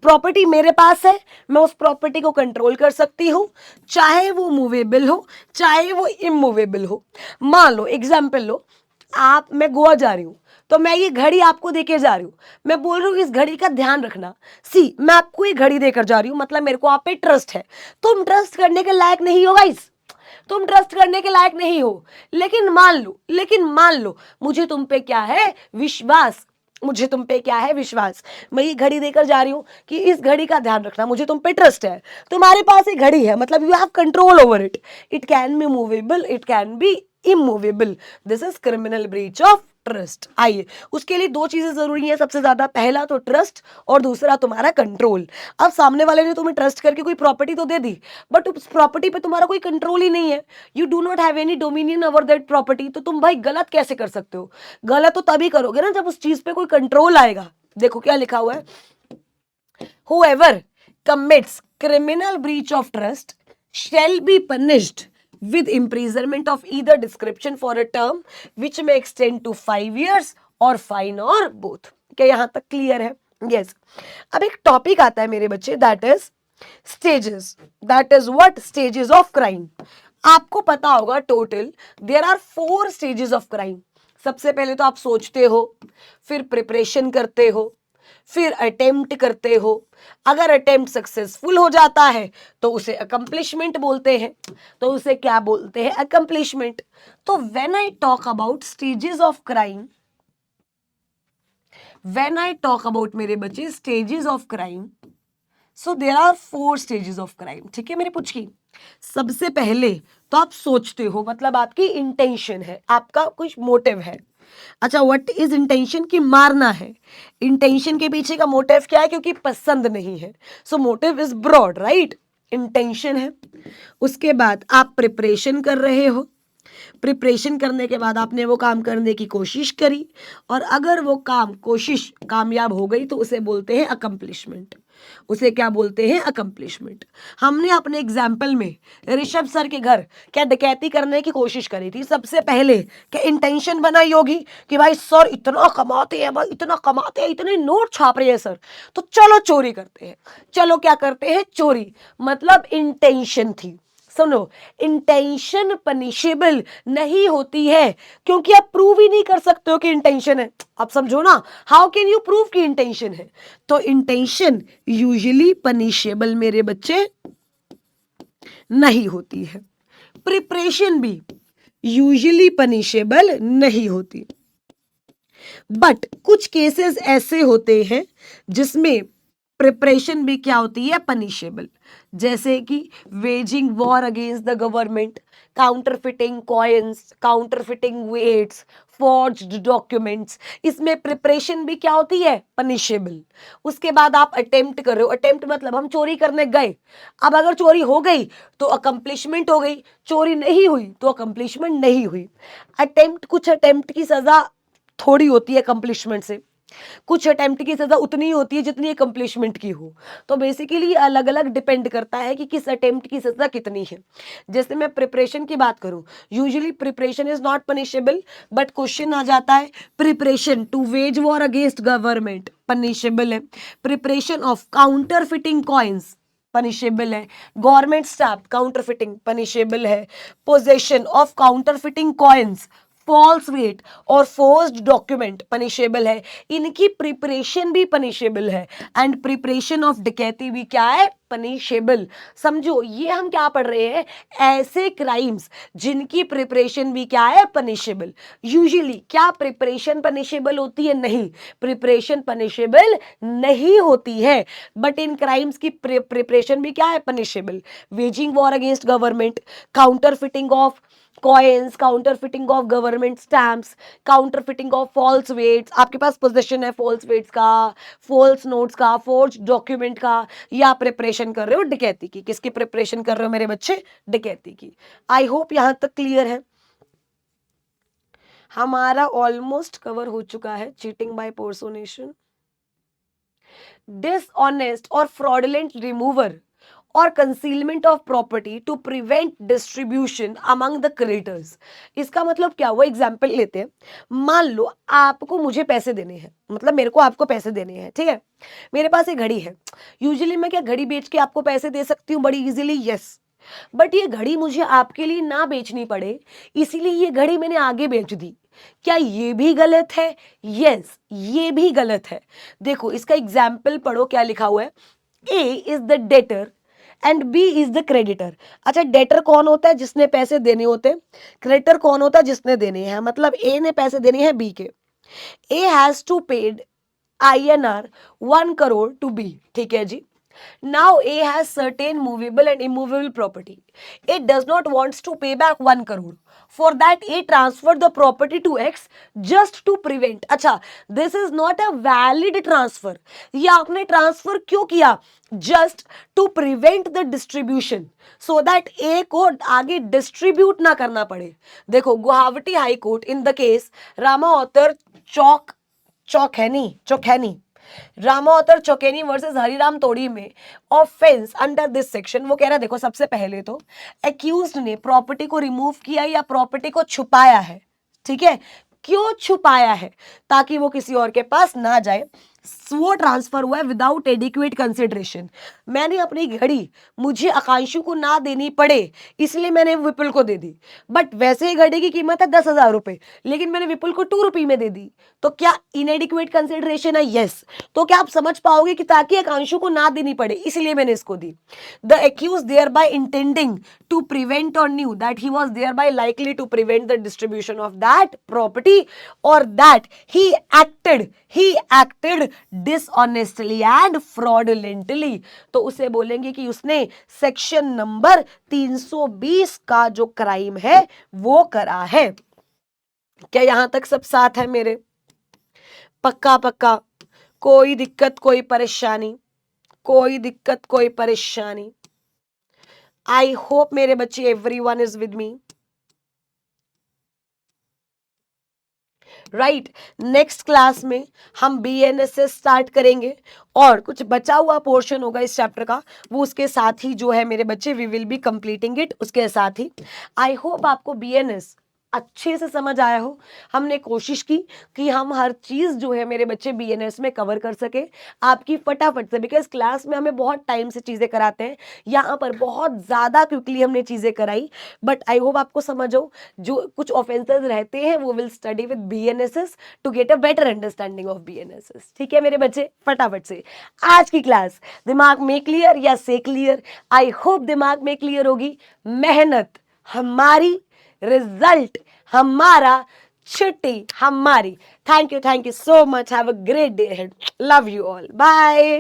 Property मेरे पास है, मैं उस property को control कर सकती हूं, चाहे वो मूवेबल हो चाहे वो इमूवेबल हो। मान लो एग्जाम्पल लो, मैं गोवा जा रही हूं तो मैं ये घड़ी आपको देके जा रही हूँ, मैं बोल रही हूँ इस घड़ी का ध्यान रखना। मैं आपको ये घड़ी देकर जा रही हूँ, मतलब मेरे को आप पे ट्रस्ट है। तुम ट्रस्ट करने के लायक नहीं हो गाइस, तुम ट्रस्ट करने के लायक नहीं हो। लेकिन मान लो मुझे तुम पे क्या है विश्वास, मैं ये घड़ी देकर जा रही हूं कि इस घड़ी का ध्यान रखना, मुझे तुम पे ट्रस्ट है। तुम्हारे पास एक घड़ी है, मतलब you have control over it. It can be movable, it can be immovable. This is criminal breach of trust. आइए, उसके लिए दो चीजें जरूरी हैं सबसे ज्यादा, पहला तो ट्रस्ट और दूसरा तुम्हारा कंट्रोल। अब सामने वाले ने तुम्हें ट्रस्ट करके कोई प्रॉपर्टी तो दे दी, बट उस प्रॉपर्टी पे तुम्हारा कोई कंट्रोल ही नहीं है, you do not have any dominion over that property. तो तुम भाई गलत कैसे कर सकते हो? गलत तो तभी करोगे ना जब उस चीज पे कोई कंट्रोल आएगा। देखो क्या लिखा हुआ है, whoever commits criminal breach of trust shall be punished with imprisonment of either description for a term which may extend to 5 years or fine or both। क्या यहां तक क्लियर है? यस। अब एक टॉपिक आता है मेरे बच्चे, that is stages. That is what? Stages of crime. आपको पता होगा total there are 4 stages of crime. सबसे पहले तो आप सोचते हो, फिर प्रिपरेशन करते हो, फिर अटेम्प्ट करते हो। अगर अटेम्प्ट सक्सेसफुल हो जाता है तो उसे अकम्प्लिशमेंट बोलते हैं। तो उसे क्या बोलते हैं? अकम्प्लिशमेंट। तो when I talk about stages of crime, मेरे बच्चे stages of crime, so there are 4 stages of crime. ठीक है मेरे पुचकी। सबसे पहले तो आप सोचते हो, मतलब आपकी इंटेंशन है, आपका कुछ मोटिव है। अच्छा, व्हाट इज इंटेंशन? की मारना है। इंटेंशन के पीछे का मोटिव क्या है? क्योंकि पसंद नहीं है। So motive is broad, right? Intention है। उसके बाद आप प्रिपरेशन कर रहे हो, प्रिपरेशन करने के बाद आपने वो काम करने की कोशिश करी, और अगर वो कोशिश कामयाब हो गई तो उसे बोलते हैं अकम्प्लिशमेंट। उसे क्या बोलते हैं? अकम्प्लिशमेंट। हमने अपने एग्जाम्पल में ऋषभ सर के घर क्या डकैती करने की कोशिश करी थी, सबसे पहले क्या इंटेंशन बनाई होगी कि भाई सर इतना कमाते हैं, भाई इतना कमाते हैं, इतने नोट छाप रहे हैं सर, तो चलो चोरी करते हैं। चलो क्या करते हैं? चोरी। मतलब इंटेंशन थी। सुनो, इंटेंशन पनिशेबल नहीं होती है क्योंकि आप प्रूव ही नहीं कर सकते हो कि इंटेंशन है। आप समझो ना, हाउ कैन यू प्रूव कि इंटेंशन है? तो इंटेंशन यूजुअली पनिशेबल मेरे बच्चे नहीं होती है। प्रिपरेशन भी यूजुअली पनिशेबल नहीं होती, बट कुछ केसेस ऐसे होते हैं जिसमें प्रिपरेशन भी क्या होती है? पनिशेबल। जैसे कि waging war against the government, counterfeiting coins, counterfeiting weights, forged documents, इसमें प्रिपरेशन भी क्या होती है, पनिशेबल। उसके बाद आप अटेम्प्ट कर रहे हो, अटेम्प्ट मतलब हम चोरी करने गए, अब अगर चोरी हो गई तो अकम्प्लिशमेंट हो गई, चोरी नहीं हुई तो अकम्प्लिशमेंट नहीं हुई। अटेम्प्ट, कुछ अटेम्प्ट की सजा थोड़ी होती है अकम्प्लिशमेंट से, कुछ अटेम्प्ट की सजा उतनी होती है जितनी अकम्प्लिशमेंट की हो। तो बेसिकली अलग अलग डिपेंड करता है कि किस अटेम्प्ट की सजा कितनी है। जैसे मैं प्रिपरेशन की बात करूं, usually preparation is not punishable, but question आ जाता है preparation to wage war against government punishable है, preparation of counterfeiting coins punishable है, गवर्नमेंट स्टैम्प काउंटरफिटिंग पनिशेबल है, possession of counterfeiting coins, false weight और फोर्स्ड डॉक्यूमेंट पनिशेबल है। इनकी preparation भी पनिशेबल है, एंड प्रिपरेशन ऑफ डकैती भी क्या है, पनिशेबल। समझो ये हम क्या पढ़ रहे हैं, ऐसे क्राइम्स जिनकी प्रिपरेशन भी क्या है, पनिशेबल। यूजुअली क्या प्रिपरेशन पनिशेबल होती है, नहीं, प्रिपरेशन पनिशेबल नहीं होती है, बट इन क्राइम्स की प्रिपरेशन भी क्या है, punishable. Waging war against government, counterfeiting of coins, counterfeiting of government stamps, counterfeiting of false weights, आपके पास पोजीशन है फॉल्स वेट्स का, फॉल्स नोट्स का, फोर्ज डॉक्यूमेंट का, या प्रिपरेशन कर रहे हो डकैती की। किसकी प्रिपरेशन कर रहे हो मेरे बच्चे, डकैती की। आई होप यहां तक क्लियर है। हमारा ऑलमोस्ट कवर हो चुका है चीटिंग बाय पर्सोनेशन, डिसऑनेस्ट और फ्रॉडुलेंट रिमूवर और concealment of property to prevent distribution among the creditors. इसका मतलब क्या हुआ, एग्जाम्पल लेते हैं। मान लो आपको मुझे पैसे देने हैं, मतलब मेरे को आपको पैसे देने हैं, ठीक है। मेरे पास एक घड़ी है, यूजुअली मैं क्या घड़ी बेच के आपको पैसे दे सकती हूँ बड़ी इजीली, यस। बट ये घड़ी मुझे आपके लिए ना बेचनी पड़े, इसीलिए ये घड़ी मैंने आगे बेच दी। क्या ये भी गलत है, यस, ये भी गलत है। देखो इसका एग्जाम्पल पढ़ो, क्या लिखा हुआ है, A is the debtor and B is the creditor. अच्छा, डेटर कौन होता है, जिसने पैसे देने होते हैं, क्रेडिटर कौन होता है, जिसने देने हैं। मतलब ए ने पैसे देने हैं बी के, A has to paid INR 1 crore to B, ठीक है जी। Now A has certain movable and immovable property. A does not wants to pay back 1 crore. For that A transferred the property to X just to prevent. अच्छा, this is not a valid transfer. ये आपने transfer क्यों किया, just to prevent the distribution, so that A को आगे distribute ना करना पड़े। देखो Guwahati high court in the case Rama Autar Chaukhani Rama Autar Chaukeni versus Hariram Todi में ऑफेंस अंडर दिस सेक्शन, वो कह रहा है देखो सबसे पहले तो एक्यूज्ड ने प्रॉपर्टी को रिमूव किया या प्रॉपर्टी को छुपाया है, ठीक है। क्यों छुपाया है, ताकि वो किसी और के पास ना जाए। वो ट्रांसफर हुआ है विदाउट एडिक्वेट कंसिडरेशन। मैंने अपनी घड़ी मुझे आकांशु को ना देनी पड़े इसलिए मैंने विपुल को दे दी, बट वैसे ही घड़ी की कीमत है 10,000 रुपए, लेकिन मैंने विपुल को 2 रुपये में दे दी, तो क्या इनएडिक्वेट कंसिडरेशन है, यस। तो क्या आप समझ पाओगे कि ताकि आकांशु को ना देनी पड़े इसलिए मैंने इसको दी। The accused thereby intending to prevent और knew that he was thereby likely to prevent the distribution of that property और that he acted dishonestly and fraudulently, तो उसे बोलेंगे कि उसने सेक्शन नंबर 320 का जो क्राइम है वो करा है। क्या यहां तक सब साथ है मेरे, पक्का पक्का, कोई दिक्कत कोई परेशानी, कोई दिक्कत कोई परेशानी। आई होप मेरे बच्चे everyone is with me, right. Next class में हम BNSS स्टार्ट करेंगे और कुछ बचा हुआ पोर्शन होगा इस चैप्टर का, वो उसके साथ ही जो है मेरे बच्चे we will be completing it उसके साथ ही। आई होप आपको BNS अच्छे से समझ आया हो। हमने कोशिश की कि हम हर चीज़ जो है मेरे बच्चे BNS में कवर कर सके आपकी फटाफट से, बिकॉज क्लास में हमें बहुत टाइम से चीज़ें कराते हैं, यहाँ पर बहुत ज़्यादा क्विकली हमने चीज़ें कराई। बट आई होप आपको समझो, जो कुछ ऑफेंसेस रहते हैं वो will study with BNSS to get a better understanding of BNSS, ठीक है मेरे बच्चे। फटाफट से आज की क्लास दिमाग में क्लियर या से क्लियर, आई होप दिमाग में क्लियर होगी। मेहनत हमारी, रिजल्ट हमारा, छुट्टी हमारी। Thank you so much, have a great day ahead, love you all, bye.